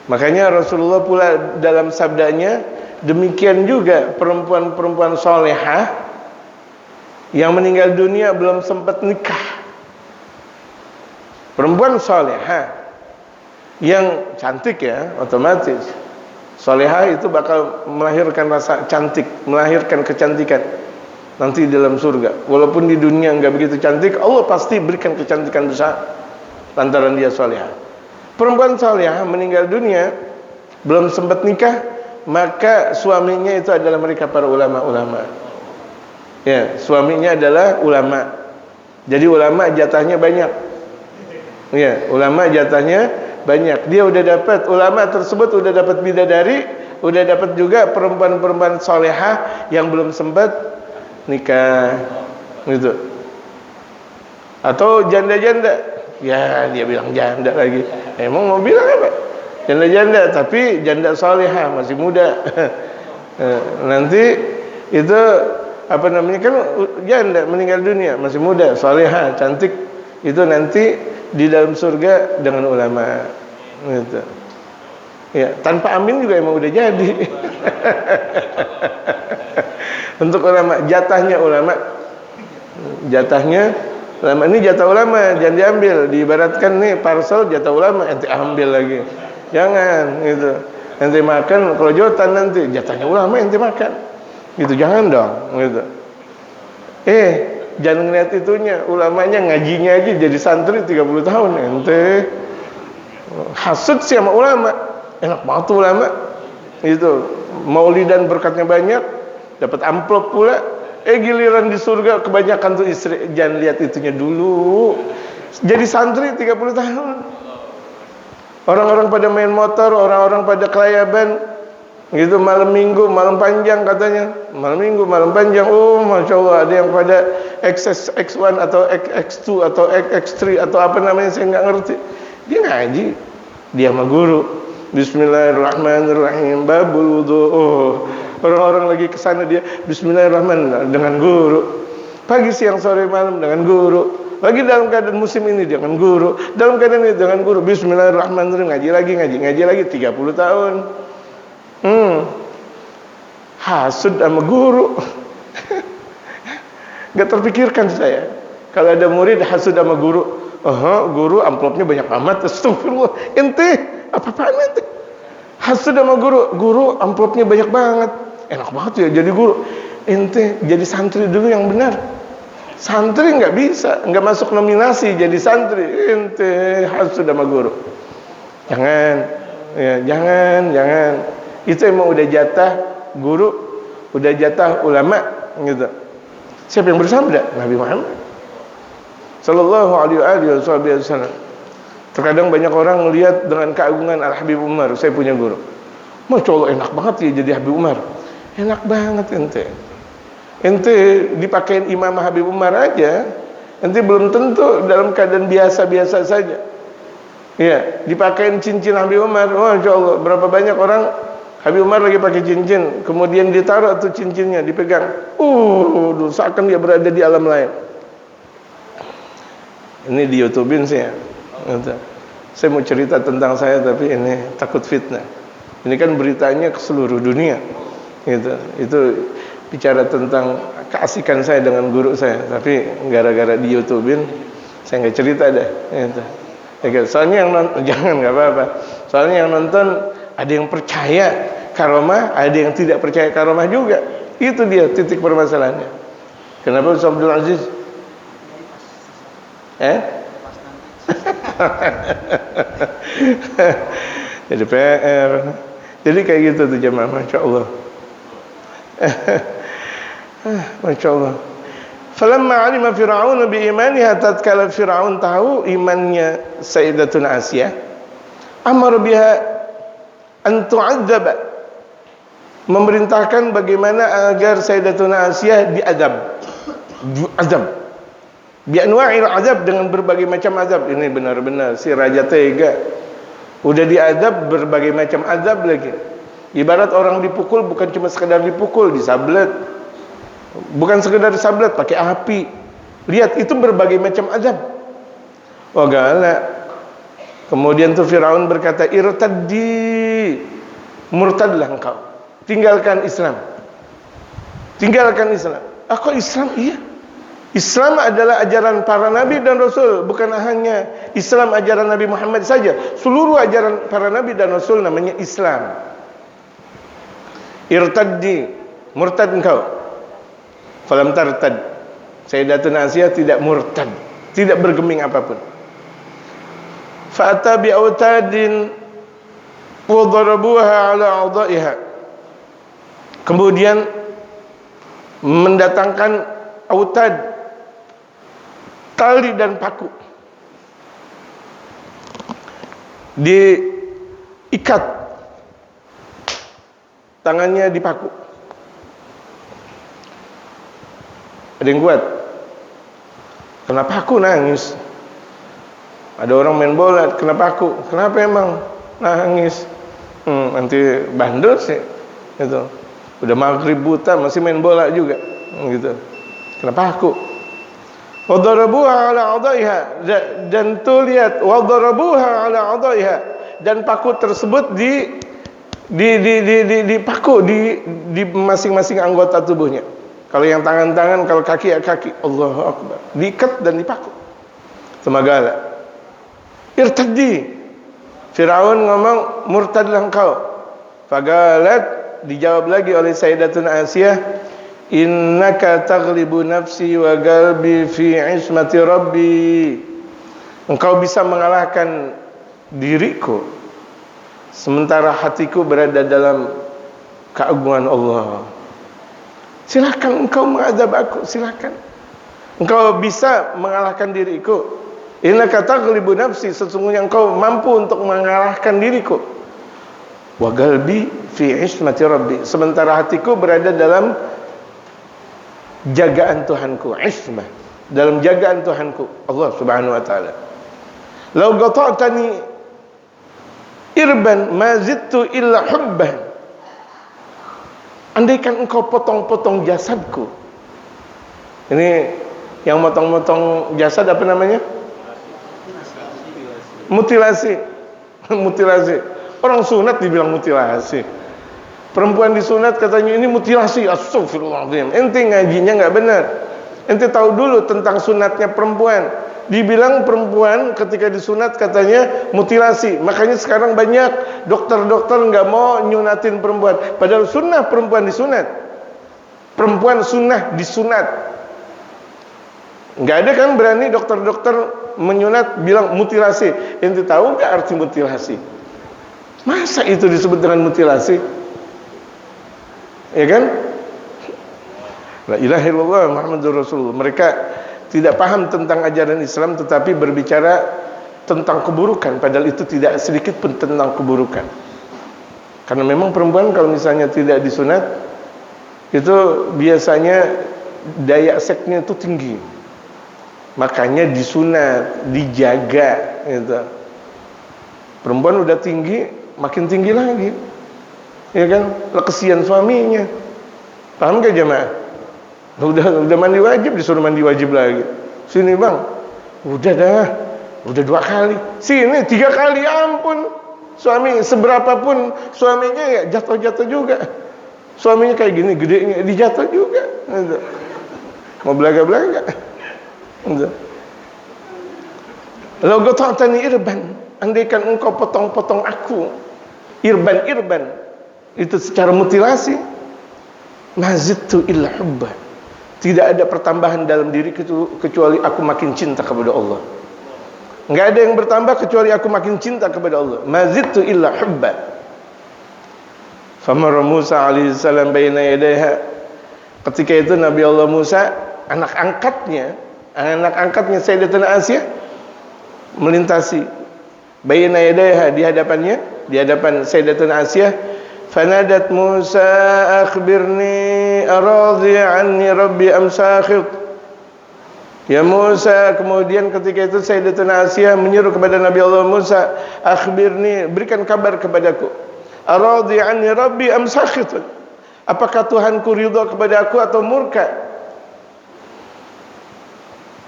Makanya Rasulullah pula dalam sabdanya, demikian juga perempuan-perempuan solehah yang meninggal dunia belum sempat nikah. Perempuan solehah yang cantik ya, otomatis Salihah itu bakal melahirkan rasa cantik, melahirkan kecantikan nanti dalam surga. Walaupun di dunia enggak begitu cantik, Allah pasti berikan kecantikan besar lantaran dia salihah. Perempuan salihah meninggal dunia belum sempat nikah, maka suaminya itu adalah mereka para ulama-ulama. Ya, suaminya adalah ulama. Jadi ulama jatahnya banyak. Ya, ulama jatahnya banyak. Dia udah dapat, ulama tersebut udah dapat bidadari, udah dapat juga perempuan-perempuan salihah yang belum sempat nikah, gitu. Atau janda-janda, ya dia bilang janda lagi. Emang mau bilang apa? Janda-janda, tapi janda salihah masih muda. Nanti itu apa namanya, kan janda meninggal dunia masih muda, salihah, cantik, itu nanti di dalam surga dengan ulama, gitu. Ya, tanpa amin juga emang udah jadi. Untuk ulama, jatahnya ulama. Jatahnya ulama, ini jatah ulama, jangan diambil. Diibaratkan nih parcel jatah ulama, ente ambil lagi. Jangan, gitu. Ente makan kalau jotan nanti jatahnya ulama ente makan. Gitu, jangan dong, gitu. Jangan ngeliat itunya, ulamanya ngajinya aja jadi santri 30 tahun ente. Hasud sih sama ulama. Enak banget tuh ulama. Itu maulidan berkatnya banyak, dapat amplop pula. Giliran di surga kebanyakan tuh istri. Jangan lihat itunya dulu. Jadi santri 30 tahun. Orang-orang pada main motor, orang-orang pada kelayaban. Gitu, malam minggu, malam panjang katanya. Malam minggu, malam panjang. Oh, Masya Allah, ada yang pada X1 atau X2 atau X3 atau apa namanya, saya nggak ngerti. Dia ngaji, dia sama guru. Bismillahirrahmanirrahim, babul wudu. Oh, orang-orang lagi kesana, dia Bismillahirrahmanirrahim dengan guru. Pagi, siang, sore, malam dengan guru. Lagi dalam keadaan musim ini dengan guru. Dalam keadaan ini dengan guru. Bismillahirrahmanirrahim, ngaji lagi 30 tahun. Hasud sama guru. Gak terpikirkan saya kalau ada murid hasud sama guru. Guru amplopnya banyak amat. Astagfirullah. Ente apa-apaan ente? Hasud sama guru. Guru amplopnya banyak banget. Enak banget ya jadi guru. Ente jadi santri dulu yang benar. Santri nggak bisa, nggak masuk nominasi jadi santri. Ente hasud sama guru. Jangan, ya, jangan. Itu emang udah jatah guru, udah jatah ulama, gitu. Siapa yang bersabda? Nabi Muhammad sallallahu alaihi wasallam. Terkadang banyak orang melihat dengan keagungan Al-Habib Umar. Saya punya guru, Masya Allah enak banget ya jadi Habib Umar. Enak banget ente dipakein Imam Habib Umar aja, ente belum tentu dalam keadaan biasa-biasa saja. Ya, dipakein cincin Habib Umar. Masya Allah, berapa banyak orang Habib Umar lagi pakai cincin, kemudian ditaruh tuh cincinnya, dipegang. Seakan dia berada di alam lain. Ini di YouTubein saya. Saya mau cerita tentang saya, tapi ini takut fitnah. Ini kan beritanya ke seluruh dunia. Gitu. Itu bicara tentang keasikan saya dengan guru saya, tapi gara-gara di YouTubein saya nggak cerita deh. Gitu. Soalnya yang nonton, jangan, nggak apa-apa. Soalnya yang nonton ada yang percaya karomah, ada yang tidak percaya karomah juga. Itu dia titik permasalahannya. Kenapa Ustaz Abdul Aziz? Jadi PR. Jadi kayak gitu tuh jemaah, Masya Allah. Masya Allah. Falamma alima Fir'aun biimaniha, tatkala Fir'aun tahu imannya Sayyidatuna Asiyah, amar biha an tu'adzab, memerintahkan bagaimana agar Sayyidatuna Asiyah diazab bi anwa'il azab, dengan berbagai macam azab. Ini benar-benar si raja tega, udah diazab berbagai macam azab lagi. Ibarat orang dipukul, bukan cuma sekedar dipukul, disablet. Bukan sekedar disablet, pakai api. Lihat, itu berbagai macam azab. Wah, galak. Kemudian tuh Firaun berkata, irtaddi, murtadlah engkau, tinggalkan Islam. Tinggalkan Islam. Kok Islam? Iya, Islam adalah ajaran para nabi dan rasul, bukan hanya Islam ajaran Nabi Muhammad saja. Seluruh ajaran para nabi dan rasul namanya Islam. Irtaddi, murtad engkau. Falam tartad. Sayyidatuna Asiyah tidak murtad, tidak bergeming apapun. Fa'ata bi autadin wa darabuha ala a'dha'iha. Kemudian mendatangkan autad, tali dan paku, diikat, tangannya dipaku. Ada yang kuat? Kenapa aku nangis? Ada orang main bola, kenapa aku? Kenapa emang nangis? Nanti bandel sih, gitu. Udah maghrib buta masih main bola juga, gitu. Kenapa aku? Wadarabuha ala a'dha'iha, dan tuh lihat, wadarabuha ala a'dha'iha, dan paku tersebut dipaku di masing-masing anggota tubuhnya. Kalau yang tangan-tangan, kalau kaki ya kaki. Allahu Akbar. Diikat dan dipaku. Semagala. Irtaddi. Firaun ngomong, murtadlah engkau. Fagalat, dijawab lagi oleh Sayyidatuna Asiyah, innaka taghlibu nafsi wa qalbi fi ismati rabbi. Engkau bisa mengalahkan diriku, sementara hatiku berada dalam keagungan Allah. Silakan engkau mengadab aku, silakan. Engkau bisa mengalahkan diriku. Innaka taghlibu nafsi, sesungguhnya engkau mampu untuk mengalahkan diriku. Wa qalbi fi ismati rabbi, sementara hatiku berada dalam jagaan Tuhanku, ismah, dalam jagaan Tuhanku Allah Subhanahu wa taala. Lau qata'tani irban ma zidtu illa hubban. Andaikan engkau potong-potong jasadku. Ini yang potong-potong jasad apa namanya? Mutilasi. Mutilasi. Orang sunat dibilang mutilasi. Perempuan disunat katanya ini mutilasi. Astagfirullahaladzim. Ente ngajinya nggak benar. Ente tahu dulu tentang sunatnya perempuan. Dibilang perempuan ketika disunat katanya mutilasi. Makanya sekarang banyak dokter-dokter nggak mau nyunatin perempuan. Padahal sunnah perempuan disunat. Perempuan sunnah disunat. Nggak ada kan berani dokter-dokter menyunat bilang mutilasi. Ente tahu nggak arti mutilasi? Masa itu disebut dengan mutilasi? Ya kan? La ilaha illallah Muhammadur Rasulullah. Mereka tidak paham tentang ajaran Islam, tetapi berbicara tentang keburukan, padahal itu tidak sedikit pun tentang keburukan. Karena memang perempuan kalau misalnya tidak disunat, itu biasanya daya seksnya itu tinggi. Makanya disunat, dijaga gitu. Perempuan udah tinggi, makin tinggi lagi. Ya kan? Kesian suaminya. Paham gak jemaah? Udah mandi wajib, disuruh mandi wajib lagi. Sini bang, udah dah, udah 2 kali. Sini 3 kali, ampun. Suami seberapapun suaminya ya jatuh-jatuh juga. Suaminya kayak gini gedenya, dijatuh juga. Mau belaga-belaga. Lau qata'tani irban, andaikan engkau potong-potong aku. Irban itu secara mutilasi. Mazidtu illa hubba. Tidak ada pertambahan dalam diri kecuali aku makin cinta kepada Allah. Enggak ada yang bertambah kecuali aku makin cinta kepada Allah. Mazidtu illa hubba. Famara Musa alaihissalam baina yadayha. Ketika itu Nabi Allah Musa, anak angkatnya Sayyidatuna Asiyah melintasi baina yadayha, di hadapan Sayyidatuna Asiyah. Fanadat Musa akhbirni aradhi anni rabbi am sakhit. Ya Musa, kemudian ketika itu Sayyidatuna Asiyah menyuruh kepada Nabi Allah Musa, akhbirni, berikan kabar kepadaku, aradhi anni rabbi am sakhit. Apakah Tuhanku ridha kepada aku atau murka?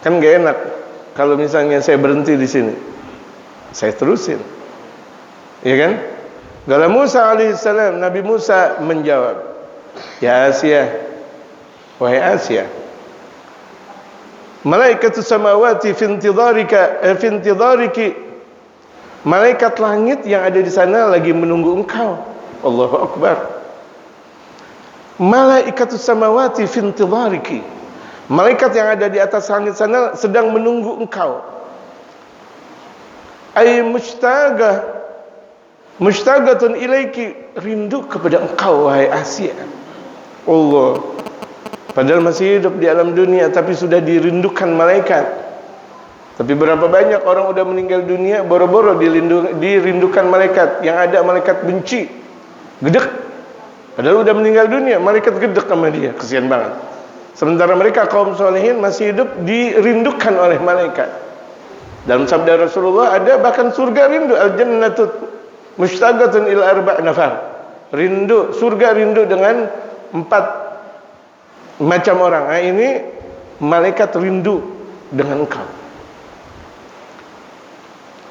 Kan gak enak kalau misalnya saya berhenti di sini, saya terusin, ya kan? Kala Musa alaihissalam, Nabi Musa menjawab, ya Asiyah, wahai Asiyah, malaikatus samawati fi intidhariki, malaikat langit yang ada di sana lagi menunggu engkau. Allahu Akbar. malaikatus samawati fi intidhariki. Malaikat yang ada di atas langit sana sedang menunggu engkau. Ay mustagatun ilaiki, rindu kepada engkau wahai Asia. Allah, padahal masih hidup di alam dunia tapi sudah dirindukan malaikat. Tapi berapa banyak orang udah meninggal dunia boro-boro dirindukan malaikat. Yang ada malaikat benci, gedek. Padahal udah meninggal dunia, malaikat gedek sama dia, kesian banget. Sementara mereka kaum solehin masih hidup dirindukan oleh malaikat. Dalam sabda Rasulullah ada bahkan surga rindu, al-jannatu mustagatun ila arba' nafar. Rindu, surga rindu dengan 4 macam orang. Nah, ini malaikat rindu dengan engkau.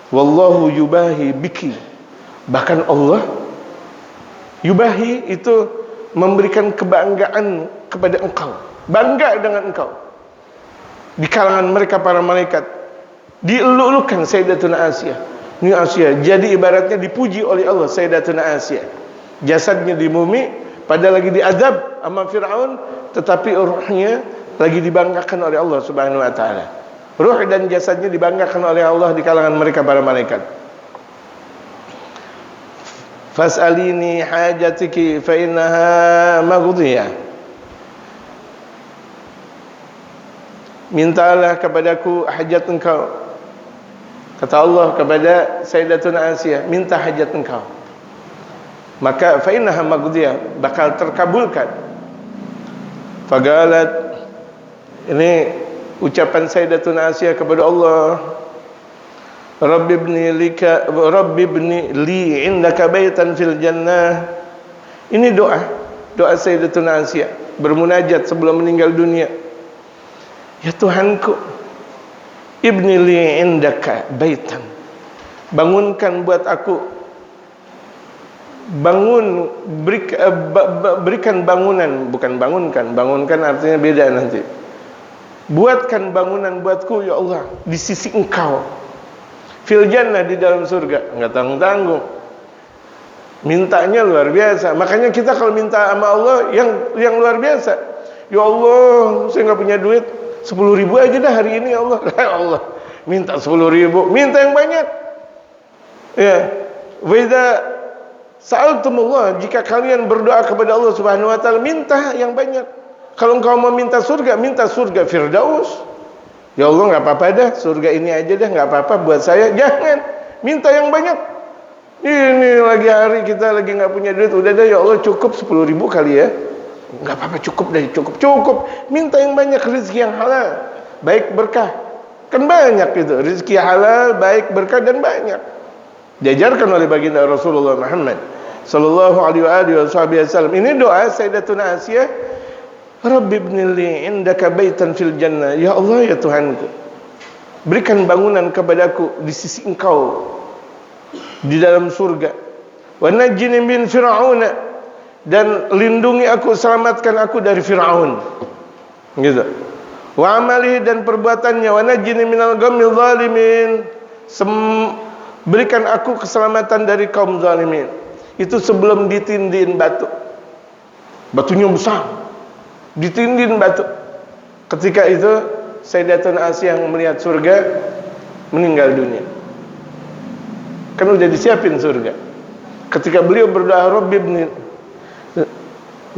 Wallahu yubahi biki. Bahkan Allah yubahi itu memberikan kebanggaan kepada engkau, bangga dengan engkau. Di kalangan mereka para malaikat dielulukan Sayyidatuna Asia. Ini Asia jadi ibaratnya dipuji oleh Allah. Sayyidatuna Asia jasadnya di bumi, pada lagi diazab sama Fir'aun, tetapi ruhnya lagi dibanggakan oleh Allah Subhanahu wa taala. Ruh dan jasadnya dibanggakan oleh Allah di kalangan mereka para malaikat. Fas'alini hajatiki fa innaha maghdiyah. Mintalah kepadaku hajat engkau. Kata Allah kepada Sayyidatuna Asia, minta hajat engkau. Maka fa innaha maghdiyah, bakal terkabulkan. Fagalat, ini ucapan Sayyidatuna Asia kepada Allah, Rabbi ibni li indaka baitan fil jannah. Ini doa Sayyidatuna Asia bermunajat sebelum meninggal dunia. Ya Tuhanku, ibni li indaka baitan, bangunkan buat aku, berikan bangunan, bukan bangunkan. Bangunkan artinya beda nanti. Buatkan bangunan buatku ya Allah di sisi engkau, fil jannah, di dalam surga. Enggak tanggung-tanggung, mintanya luar biasa. Makanya kita kalau minta sama Allah yang luar biasa. Ya Allah, saya enggak punya duit, 10.000 aja dah hari ini ya Allah. Ya Allah, minta 10.000, minta yang banyak. Ya, wa idza sa'altumullah, jika kalian berdoa kepada Allah Subhanahu wa taala, minta yang banyak. Kalau engkau mau minta surga Firdaus. Ya Allah, enggak apa-apa dah, surga ini aja dah, enggak apa-apa buat saya. Jangan minta yang banyak. Ini lagi hari kita lagi enggak punya duit, udah dah ya Allah cukup 10.000 kali ya. Enggak apa-apa, cukup dah, cukup. Minta yang banyak, rezeki yang halal, baik berkah. Kan banyak itu, rezeki halal, baik berkah dan banyak. Diajarkan oleh baginda Rasulullah Muhammad sallallahu alaihi wasallam. Ini doa Sayyidatuna Asia, Rabbi ibnili indaka baitan fil jannah. Ya Allah, ya Tuhanku, berikan bangunan kepadaku di sisi engkau di dalam surga. Wa najjini min fir'auna, dan lindungi aku, selamatkan aku dari Fir'aun. Gitu. Wa amalihi, dan perbuatannya. Wa najjini minal ghamil zalimin, berikan aku keselamatan dari kaum zalimin. Itu sebelum ditindih batu. Batunya besar, ditindih batu. Ketika itu Sayyidatuna Asia yang melihat surga meninggal dunia. Kan udah disiapin surga. Ketika beliau berdoa, Rabbi ibni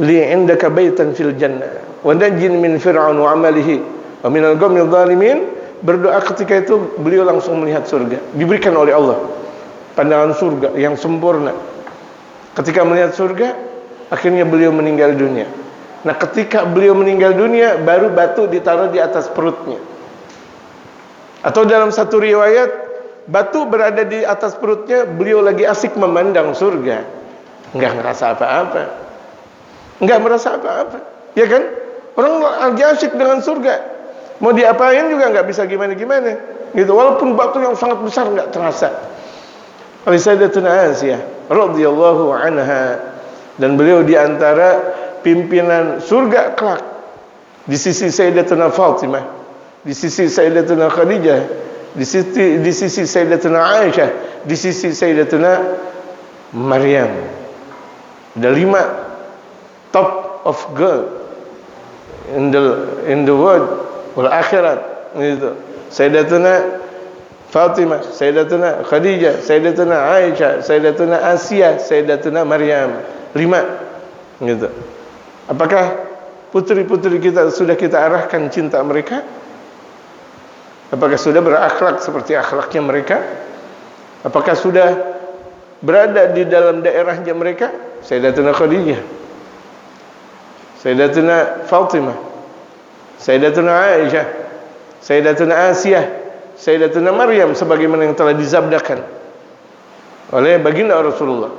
li indaka baitan fil jannah wa najjini min fir'aun wa amalihi wa minal ghamil zalimin, berdoa ketika itu beliau langsung melihat surga. Diberikan oleh Allah pandangan surga yang sempurna. Ketika melihat surga, akhirnya beliau meninggal dunia. Nah, ketika beliau meninggal dunia, baru batu ditaruh di atas perutnya. Atau dalam satu riwayat, batu berada di atas perutnya, beliau lagi asik memandang surga. Enggak ngerasa apa-apa. Enggak merasa apa-apa. Ya kan? Orang lagi asik dengan surga. Mau diapain juga enggak bisa gimana-gimana. Gitu. Walaupun batu yang sangat besar enggak terasa. Oleh Sayyidatuna Asia radhiyallahu anha, dan beliau di antara pimpinan surga kelak, di sisi Sayyidatuna Fatimah, di sisi Sayyidatuna Khadijah, di sisi Sayyidatuna Aisyah, di sisi Sayyidatuna Maryam. Ada 5 top of God in the world wal akhirat. Itu Sayyidatuna Fatimah, Sayyidatuna Khadijah, Sayyidatuna Aisyah, Sayyidatuna Asia, Sayyidatuna Maryam. 5 gitu. Apakah putri-putri kita sudah kita arahkan cinta mereka? Apakah sudah berakhlak seperti akhlaknya mereka? Apakah sudah berada di dalam daerahnya mereka? Sayyidatuna Khadijah, Sayyidatuna Fatimah, Sayyidatuna Aisyah, Sayyidatuna Asia, Sayyidatuna Maryam, sebagaimana yang telah disabdakan oleh baginda Rasulullah,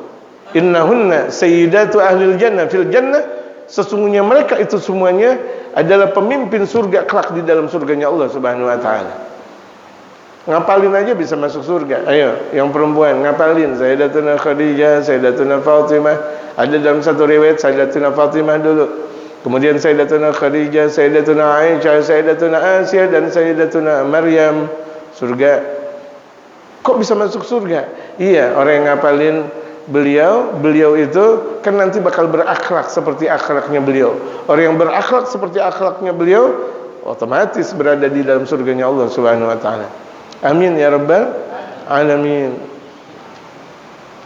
innahunna sayyidatu ahlil jannah fil jannah, sesungguhnya mereka itu semuanya adalah pemimpin surga kelak di dalam surganya Allah Subhanahu wa taala. Ngapalin aja bisa masuk surga. Ayo, yang perempuan ngapalin Sayyidatuna Khadijah, Sayyidatuna Fatimah. Ada dalam satu riwayat Sayyidatuna Fatimah dulu, kemudian Sayyidatuna Khadijah, Sayyidatuna Aisyah, Sayyidatuna Asia, dan Sayyidatuna Maryam. Surga. Kok bisa masuk surga? Iya, orang yang ngapalin beliau itu kan nanti bakal berakhlak seperti akhlaknya beliau. Orang yang berakhlak seperti akhlaknya beliau otomatis berada di dalam surganya Allah Subhanahu wa taala. Amin ya rabbal alamin.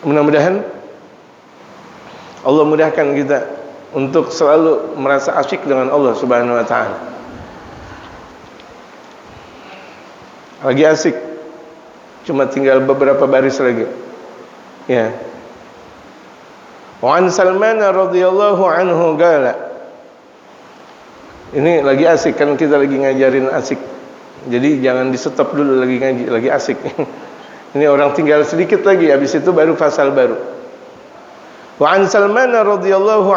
Mudah-mudahan Allah mudahkan kita untuk selalu merasa asyik dengan Allah Subhanahu wa taala. Lagi asik, cuma tinggal beberapa baris lagi. Ya. Wa an Salman radhiyallahu anhu qala. Ini lagi asik kan, kita lagi ngajarin asik. Jadi jangan di stop dulu lagi ngaji, lagi asik. Ini orang tinggal sedikit lagi, habis itu baru fasal baru. Wa an Salman radhiyallahu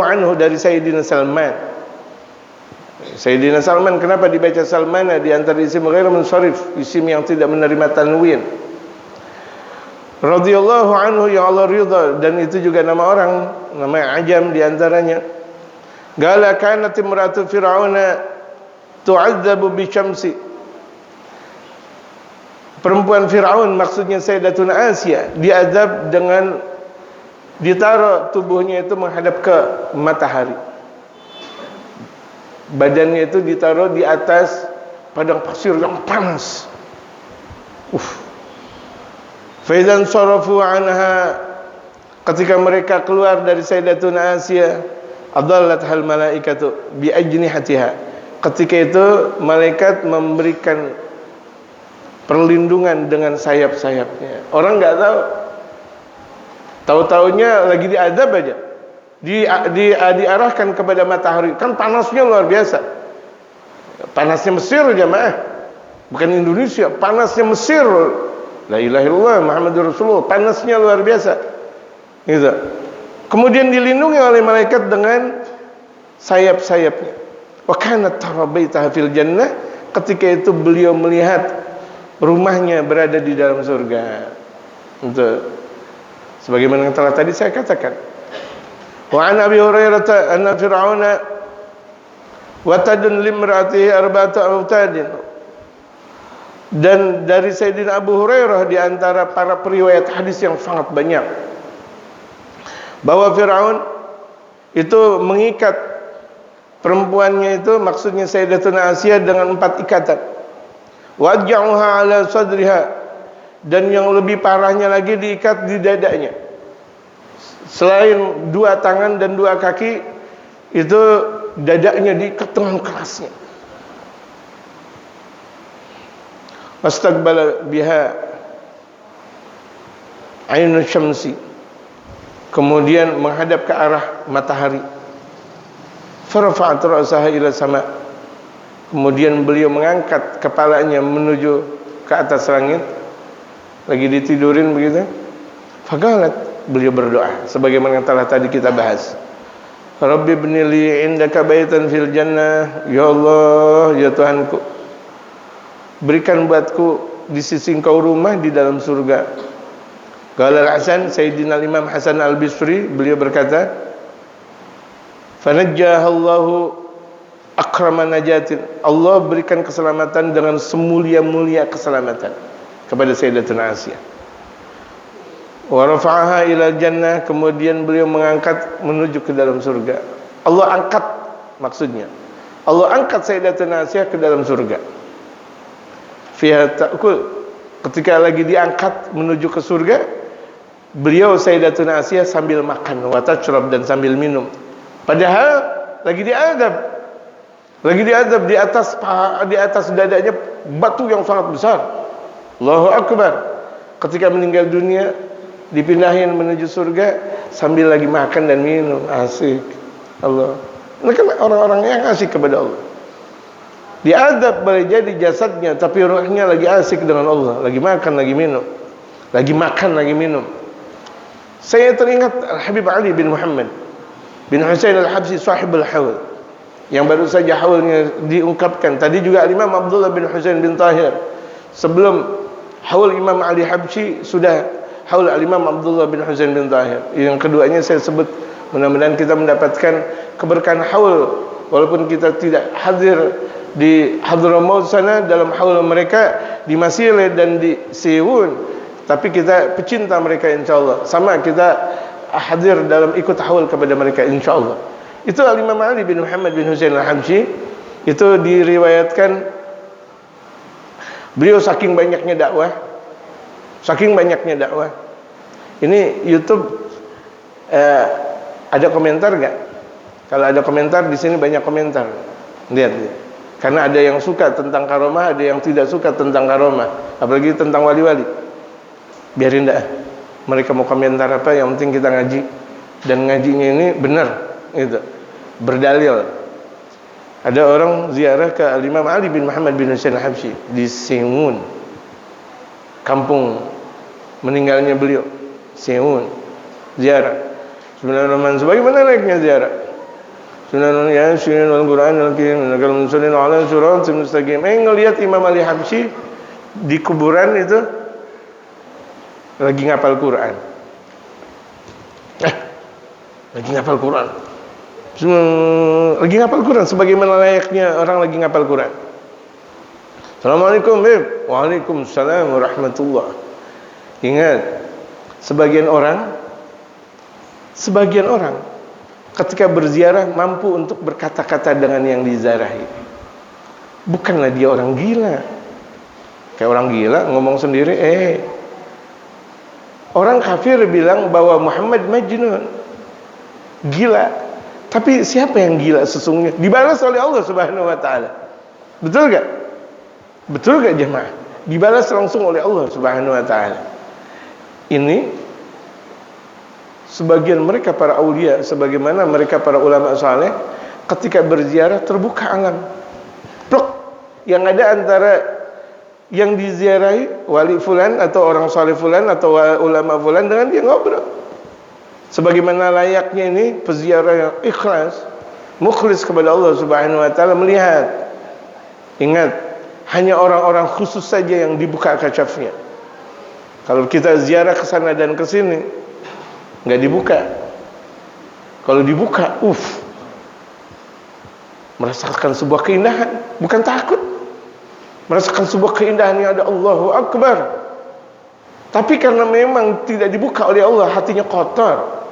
anhu dari Sayyidina Salman. Sayyidina Salman, kenapa dibaca Salmana di antara isim ghair munsharif, isim yang tidak menerima tanwin? Radhiyallahu anhu, yang Allah ridha, dan itu juga nama orang, nama ajam di antaranya. Qala kanat imratu fir'auna tu'adzabu bi syamsi. Perempuan Firaun, maksudnya Sayyidatuna Asia, diazab dengan ditaruh tubuhnya itu menghadap ke matahari. Badannya itu ditaruh di atas padang pasir yang panas. Faidan sarafu anha, ketika mereka keluar dari Sayyidatuna Asia, adallat hal malaikatu bi ajnihatiha. Ketika itu malaikat memberikan perlindungan dengan sayap-sayapnya. Orang enggak tahu. Tahu-taunya lagi diazab aja. Diarahkan kepada matahari. Kan panasnya luar biasa. Panasnya Mesir jamaah, bukan Indonesia. Panasnya Mesir. La ilaha illallah Muhammadur Rasulullah. Panasnya luar biasa. Gitu. Kemudian dilindungi oleh malaikat dengan sayap-sayapnya. Wa kanat tara baitaha fil jannah, ketika itu beliau melihat rumahnya berada di dalam surga. Itu sebagaimana yang telah tadi saya katakan. Wa an Abi Hurairah anna Fir'auna watadun limra'atihi arba'atu awtadin. Dan dari Sayyidina Abu Hurairah, di antara para periwayat hadis yang sangat banyak, bahwa Fir'aun itu mengikat perempuannya itu, maksudnya Sayyidatuna Asia, dengan 4 ikatan. Waj'uha ala sadriha, dan yang lebih parahnya lagi diikat di dadanya. Selain 2 tangan dan 2 kaki, itu dadanya diikat dengan kerasnya. Wastaqbala biha ainul syamsi, kemudian menghadap ke arah matahari. Farafa'at ra'saha ila sama, kemudian beliau mengangkat kepalanya menuju ke atas langit. Lagi ditidurin begitu. Faqalat, beliau berdoa sebagaimana yang telah tadi kita bahas. Rabbi ibnili indaka baitan fil jannah, ya Allah, ya Tuhanku, berikan buatku di sisi Engkau rumah di dalam surga. Qala Al-Hasan, Sayyidina Imam Hasan Al-Bisri, beliau berkata, fanajjahallahu akrama najatin, Allah berikan keselamatan dengan semulia-mulia keselamatan kepada Sayyidatuna Asia. Wa rafa'aha ila jannah, kemudian beliau mengangkat menuju ke dalam surga. Allah angkat, maksudnya Allah angkat Sayyidatuna Aisyah ke dalam surga. Fiha ta'kul, ketika lagi diangkat menuju ke surga, beliau Sayyidatuna Aisyah sambil makan, wa tashrab, dan sambil minum. Padahal lagi diadab di atas dadanya batu yang sangat besar. Allahu Akbar. Ketika meninggal dunia dipindahin menuju surga sambil lagi makan dan minum. Asik. Allah. Mereka orang-orang yang asik kepada Allah. Diadab boleh jadi jasadnya, tapi ruhnya lagi asik dengan Allah, lagi makan, lagi minum. Lagi makan, lagi minum. Saya teringat Habib Ali bin Muhammad bin Husain al-Habsyi sahibul hawl, yang baru saja haulnya diungkapkan. Tadi juga Imam Abdullah bin Husain bin Tahir. Sebelum haul Imam Ali Habsyi sudah haul Imam Abdullah bin Husain bin Tahir. Yang keduanya saya sebut, mudah-mudahan kita mendapatkan keberkahan haul walaupun kita tidak hadir di Hadramaut sana dalam haul mereka di Masile dan di Siwun, tapi kita pecinta mereka insyaallah. Sama kita hadir dalam ikut haul kepada mereka insyaallah. Itu Imam Ali bin Muhammad bin Husain al-Habsyi, itu diriwayatkan beliau saking banyaknya dakwah. Ini YouTube ada komentar enggak? Kalau ada komentar di sini banyak komentar. Lihat. Karena ada yang suka tentang karomah, ada yang tidak suka tentang karomah, apalagi tentang wali-wali. Biarin dah. Mereka mau komentar apa, yang penting kita ngaji, dan ngajinya ini benar gitu, berdalil. Ada orang ziarah ke Imam Ali bin Muhammad bin Husain al-Habsyi di Siwun, kampung meninggalnya beliau, Siwun. Ziarah. Bismillahirrahmanirrahim. Sebagaimana layaknya ziarah. Sunan Yasin al-Quran al-Karim nakal musallin ala siratal mustaqim. Ngelihat Imam Ali Habsyi di kuburan itu lagi ngapal Quran. Lagi ngapal Quran. Lagi ngapal Quran sebagaimana layaknya orang lagi ngapal Quran. Assalamualaikum, Waalaikumsalam warahmatullah. Ingat, sebagian orang ketika berziarah mampu untuk berkata-kata dengan yang diziarahi. Bukanlah dia orang gila. Kayak orang gila ngomong sendiri, orang kafir bilang bahwa Muhammad Majnun, gila. Tapi siapa yang gila sesungguhnya? Dibalas oleh Allah Subhanahu wa taala. Betul enggak? Betul enggak jemaah? Dibalas langsung oleh Allah Subhanahu wa taala. Ini sebagian mereka para aulia, sebagaimana mereka para ulama saleh, ketika berziarah terbuka alam. Plok, yang ada antara yang diziarahi wali fulan atau orang saleh fulan atau ulama fulan dengan dia ngobrol. Sebagaimana layaknya ini peziarah yang ikhlas, mukhlis kepada Allah Subhanahu wa taala melihat. Ingat, hanya orang-orang khusus saja yang dibuka kasyafnya. Kalau kita ziarah ke sana dan ke sini enggak dibuka. Kalau dibuka, merasakan sebuah keindahan, bukan takut. Merasakan sebuah keindahan yang ada Allahu Akbar. Tapi karena memang tidak dibuka oleh Allah, hatinya kotor.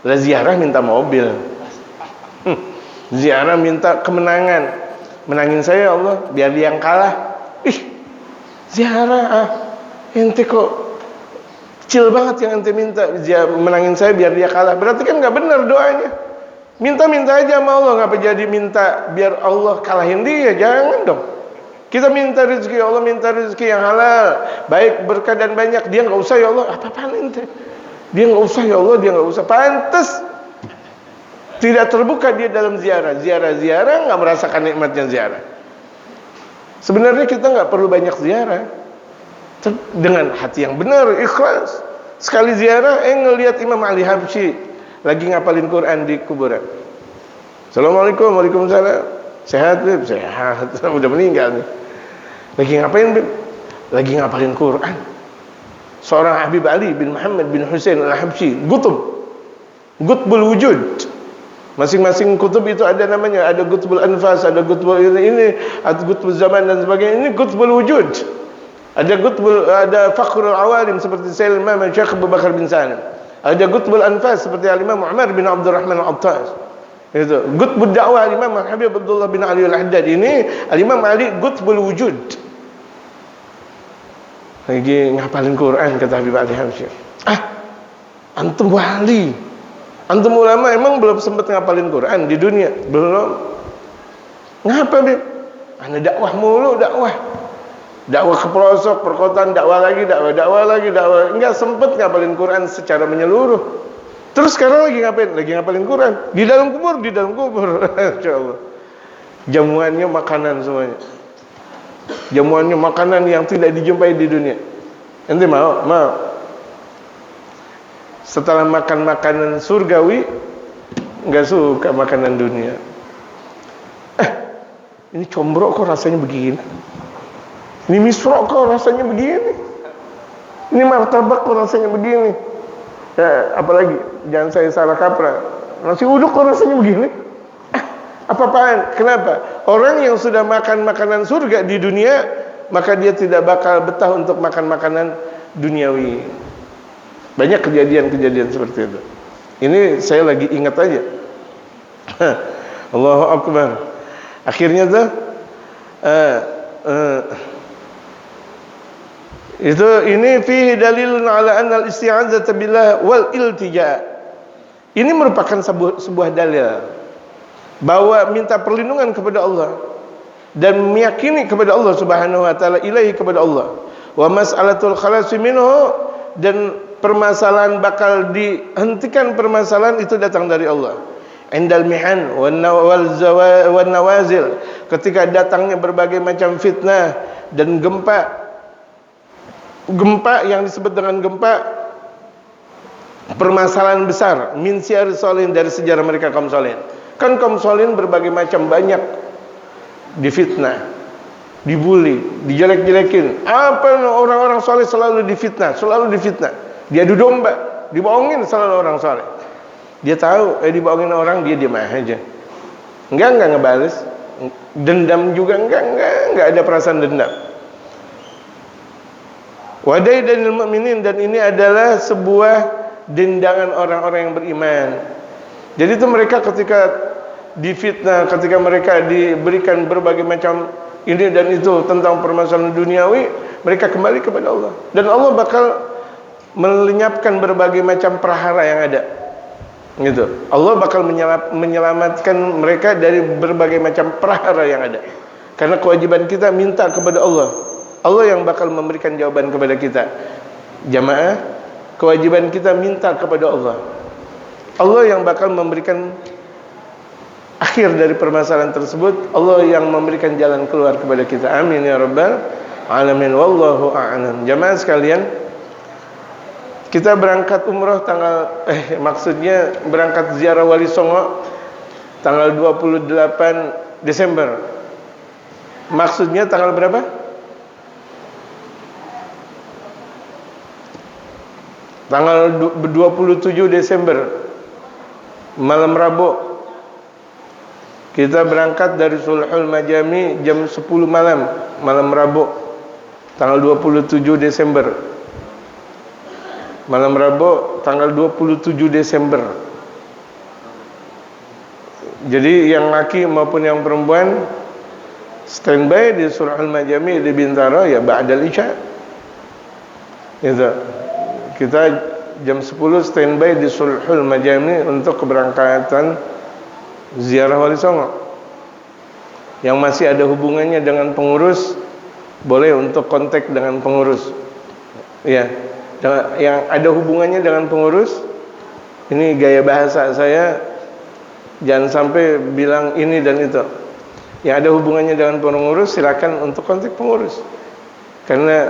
Lah ziarah minta mobil. Ziarah minta kemenangan. Menangin saya ya Allah, biar dia yang kalah. Ziarah ente kok kecil banget yang ente minta, menangin saya biar dia kalah. Berarti kan enggak benar doanya. Minta-minta aja sama Allah, ngapa jadi minta biar Allah kalahin dia? Jangan dong. Kita minta rezeki, Allah minta rezeki yang halal, baik, berkah dan banyak. Dia enggak usah ya Allah, apa-apaan ente? Dia enggak usah ya Allah, dia enggak usah. Pantes tidak terbuka dia dalam ziarah. Ziarah enggak merasakan nikmatnya ziarah. Sebenarnya kita enggak perlu banyak ziarah. Dengan hati yang benar, ikhlas. Sekali ziarah, ngelihat Imam Ali Habsyi lagi ngapalin Quran di kuburan. Assalamualaikum, waalaikumsalam. Sehat, Beb? Sehat. Udah meninggal nih. Lagi ngapain, Beb? Lagi ngapalin Quran. Seorang Habib Ali bin Muhammad bin Husain al-Habsyi, Qutbul Wujud. Masing-masing kutub itu ada namanya. Ada Qutbul Anfas, ada Qutbul ini, ada Qutbul Zaman dan sebagainya. Ini Qutbul Wujud. Ada Fakhrul Awalim seperti Sayyid Imam Syekh Abu Bakar bin Salim. Ada Qutbul Anfas seperti Al-Imam Umar bin Abdurrahman Al-Attas. Itu Qutbud Da'wah Imam Habib Abdullah bin Ali Al-Haddad. Ini Al-Imam Ali Qutbul Wujud. Lagi ngapalin Quran kata Habib Ali Hamsyah. Antum wali, antum ulama emang belum sempat ngapalin Quran di dunia? Belum. Ngapa, Bib? Ana dakwah mulu, dakwah ke pelosok perkotaan, dakwah lagi. Enggak sempat ngapalin Quran secara menyeluruh. Terus sekarang lagi ngapain? Lagi ngapalin Quran di dalam kubur. Insyaallah. Jamuannya makanan semuanya. Jamuannya makanan yang tidak dijumpai di dunia. Ente mau? Setelah makan makanan surgawi, enggak suka makanan dunia. Ini combrok kok rasanya begini. Ini misrok kok rasanya begini. Ini martabak kok rasanya begini. Ya, apalagi jangan saya salah kaprah. Nasi uduk kok rasanya begini. Apa-apaan? Kenapa? Orang yang sudah makan makanan surga di dunia, maka dia tidak bakal betah untuk makan makanan duniawi. Banyak kejadian-kejadian seperti itu. Ini saya lagi ingat aja. Allahu Akbar. Akhirnya tuh ini fihi dalilun ala anna al-isti'adzata billah wal iltija. Ini merupakan sebuah dalil bahwa minta perlindungan kepada Allah dan meyakini kepada Allah Subhanahu wa taala, ilahi kepada Allah. Wa mas'alatul khalas minhu, dan permasalahan bakal dihentikan, permasalahan itu datang dari Allah. Indal mihan wan nawazil, ketika datangnya berbagai macam fitnah dan gempa yang disebut dengan gempa, permasalahan besar min syiar solihin, dari sejarah mereka kaum solihin. Kan kaum solihin berbagai macam banyak difitnah, dibully, dijelek-jelekin. Apa orang-orang soleh selalu difitnah, diadu domba, dibohongin selalu orang soleh. Dia tahu dibohongin orang, dia diam aja. Enggak ngebales. Dendam juga enggak ada perasaan dendam. Wadai dan mukminin, dan ini adalah sebuah dendangan orang-orang yang beriman. Jadi itu mereka ketika difitnah, ketika mereka diberikan berbagai macam ini dan itu tentang permasalahan duniawi, mereka kembali kepada Allah. Dan Allah bakal melenyapkan berbagai macam prahara yang ada. Gitu. Allah bakal menyelamatkan mereka dari berbagai macam prahara yang ada. Karena kewajiban kita minta kepada Allah. Allah yang bakal memberikan jawaban kepada kita. Jamaah, kewajiban kita minta kepada Allah. Allah yang bakal memberikan akhir dari permasalahan tersebut. Allah yang memberikan jalan keluar kepada kita. Amin ya rabbal alamin. Wallahu a'lam. Jamaah sekalian, kita berangkat umrah maksudnya berangkat ziarah Wali Songo tanggal 28 Desember. Maksudnya tanggal berapa? Tanggal 27 Desember, malam Rabu. Kita berangkat dari Sulhul Majami jam 10 malam Rabu, tanggal 27 Desember. Malam Rabu tanggal 27 Desember. Jadi yang laki maupun yang perempuan standby di Sulhul Majami di Bintaro ya ba'dal Isya. Gitu. Kita jam 10 standby di Sulhul Majami untuk keberangkatan ziarah Wali Songo. Yang masih ada hubungannya dengan pengurus boleh untuk kontak dengan pengurus. Ya. Yang ada hubungannya dengan pengurus, ini gaya bahasa saya, jangan sampai bilang ini dan itu. Yang ada hubungannya dengan pengurus, silakan untuk kontak pengurus. Karena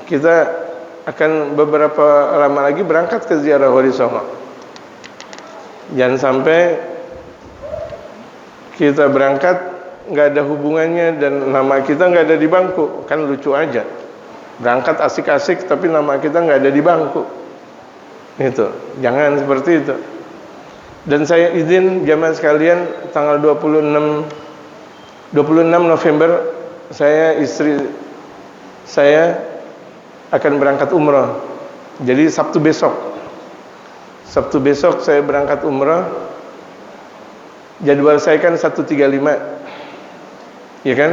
kita akan beberapa lama lagi berangkat ke ziarah Wali Songo. Jangan sampai kita berangkat nggak ada hubungannya dan nama kita nggak ada di bangku, kan lucu aja. Berangkat asik-asik tapi nama kita nggak ada di bangku. Itu, jangan seperti itu. Dan saya izin jamaah sekalian, tanggal 26 November saya istri saya akan berangkat umrah. Jadi Sabtu besok saya berangkat umrah. Jadwal saya kan 1.35, ya kan?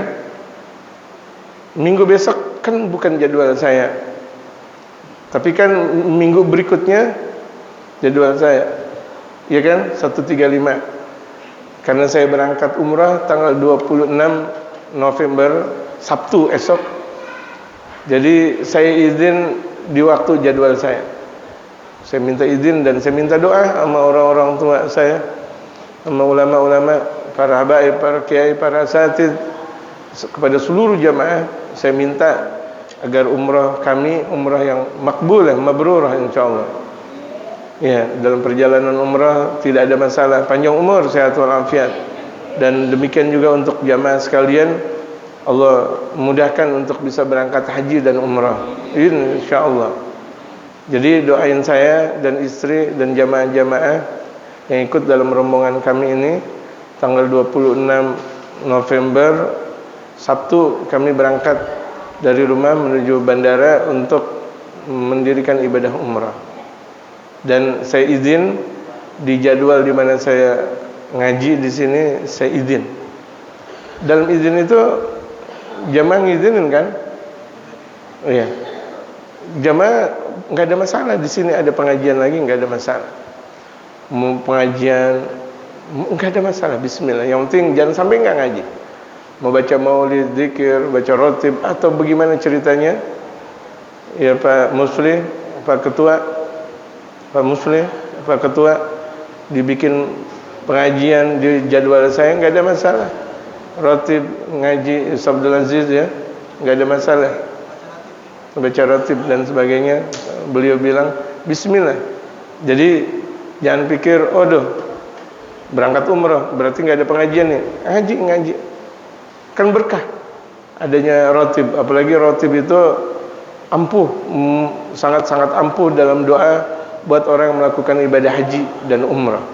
Minggu besok kan bukan jadwal saya, tapi kan minggu berikutnya jadwal saya, ya kan? 1.35. Karena saya berangkat umrah tanggal 26 November, Sabtu esok. Jadi saya izin di waktu jadwal saya. Saya minta izin dan saya minta doa sama orang-orang tua saya, sama ulama-ulama, para habaib, para kiai, para asatid, kepada seluruh jamaah. Saya minta agar umrah kami umrah yang makbulah, mabrurah insyaallah. Ya, dalam perjalanan umrah tidak ada masalah, panjang umur, sehat walafiat. Dan demikian juga untuk jamaah sekalian, Allah mudahkan untuk bisa berangkat haji dan umrah insyaallah. Jadi doain saya dan istri dan jamaah-jamaah yang ikut dalam rombongan kami ini. Tanggal 26 November Sabtu kami berangkat dari rumah menuju bandara untuk mendirikan ibadah umrah. Dan saya izin di jadwal di mana saya ngaji di sini, saya izin. Dalam izin itu jamaah ngizinin kan? Oh iya. Jamaah nggak ada masalah, di sini ada pengajian lagi, nggak ada masalah. Mau pengajian nggak ada masalah, bismillah. Yang penting jangan sampai nggak ngaji. Mau baca maulid, zikir, baca rotib atau bagaimana ceritanya? Ya Pak Musli, Pak Musli, Pak Ketua, dibikin pengajian di jadwal saya, nggak ada masalah. Rotib ngaji Abdul Aziz ya, nggak ada masalah. Baca rotib dan sebagainya, beliau bilang bismillah. Jadi jangan pikir berangkat umrah berarti nggak ada pengajian nih. Ngaji kan berkah adanya rotib, apalagi rotib itu ampuh, sangat-sangat ampuh dalam doa buat orang yang melakukan ibadah haji dan umrah.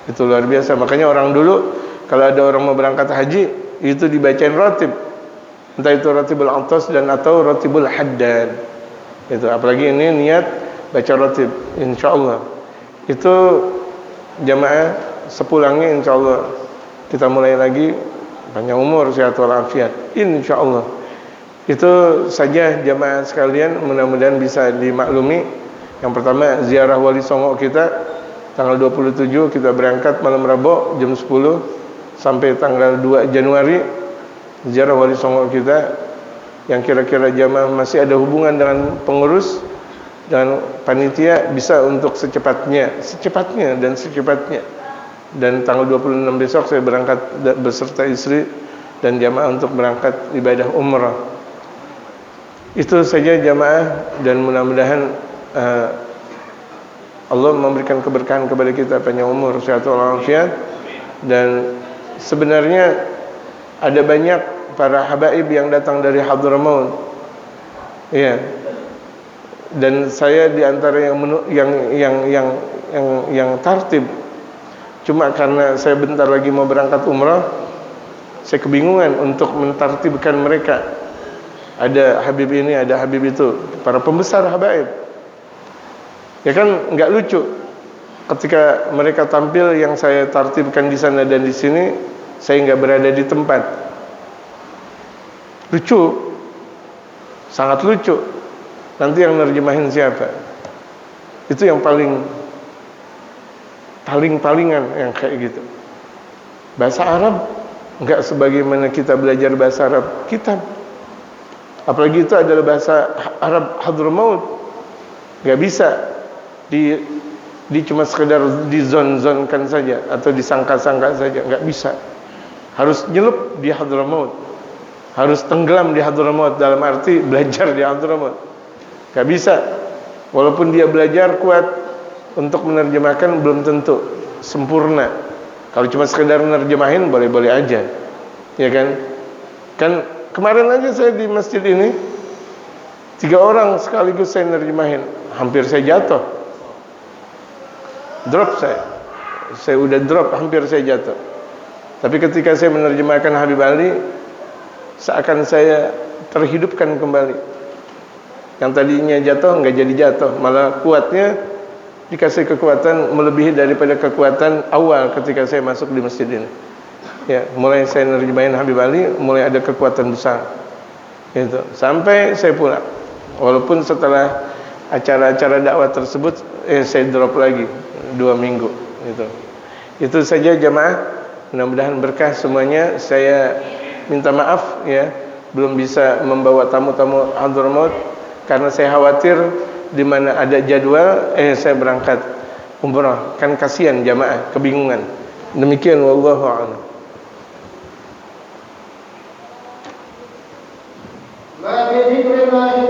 Itu luar biasa. Makanya orang dulu kalau ada orang mau berangkat haji itu dibacain rotib, entah itu rotibul antos dan atau rotibul haddad. Itu apalagi ini niat baca rotib, insyaallah. Itu jamaah sepulangnya insyaallah kita mulai lagi, panjang umur, sehat walafiat, insyaallah. Itu saja jamaah sekalian, mudah-mudahan bisa dimaklumi. Yang pertama ziarah Wali Songo kita tanggal 27 kita berangkat malam Rabu jam 10 sampai tanggal 2 Januari. Ziarah Wali Songo kita yang kira-kira jamaah masih ada hubungan dengan pengurus dan panitia bisa untuk secepatnya dan tanggal 26 besok saya berangkat beserta istri dan jamaah untuk berangkat ibadah umrah. Itu saja jamaah, dan mudah-mudahan Allah memberikan keberkahan kepada kita, panjang umur, sehat walafiat. Dan sebenarnya ada banyak para habaib yang datang dari Hadramaut. Iya. Dan saya di antara yang tertib. Cuma karena saya bentar lagi mau berangkat umrah, saya kebingungan untuk mentartibkan mereka. Ada habib ini, ada habib itu, para pembesar habaib. Ya kan enggak lucu ketika mereka tampil yang saya tartibkan di sana dan di sini, saya enggak berada di tempat. Lucu, sangat lucu. Nanti yang nerjemahin siapa? Itu yang paling-palingan yang kayak gitu. Bahasa Arab enggak sebagaimana kita belajar bahasa Arab kitab. Apalagi itu adalah bahasa Arab Hadramaut. Enggak bisa di cuma sekedar dizon-zonkan saja atau disangka-sangka saja, enggak bisa. Harus nyelup di Hadramaut. Harus tenggelam di Hadramaut, dalam arti belajar di Hadramaut. Enggak bisa. Walaupun dia belajar kuat untuk menerjemahkan, belum tentu sempurna. Kalau cuma sekedar menerjemahin boleh-boleh aja. Ya kan? Kan kemarin aja saya di masjid ini 3 orang sekaligus saya nerjemahin, hampir saya jatuh. Drop saya udah drop, hampir saya jatuh. Tapi ketika saya menerjemahkan Habib Ali, seakan saya terhidupkan kembali. Yang tadinya jatuh nggak jadi jatuh, malah kuatnya dikasih kekuatan melebihi daripada kekuatan awal ketika saya masuk di masjid ini. Ya, mulai saya nerjemahin Habib Ali, mulai ada kekuatan besar. Gitu. Sampai saya pulang. Walaupun setelah acara-acara dakwah tersebut saya drop lagi 2 minggu gitu. Itu saja jamaah, mudah-mudahan berkah semuanya. Saya minta maaf ya, belum bisa membawa tamu-tamu Hadramaut karena saya khawatir di mana ada jadwal saya berangkat umrah, kan kasihan jamaah kebingungan. Demikian wallahu a'lam. Ma bi dzikrillah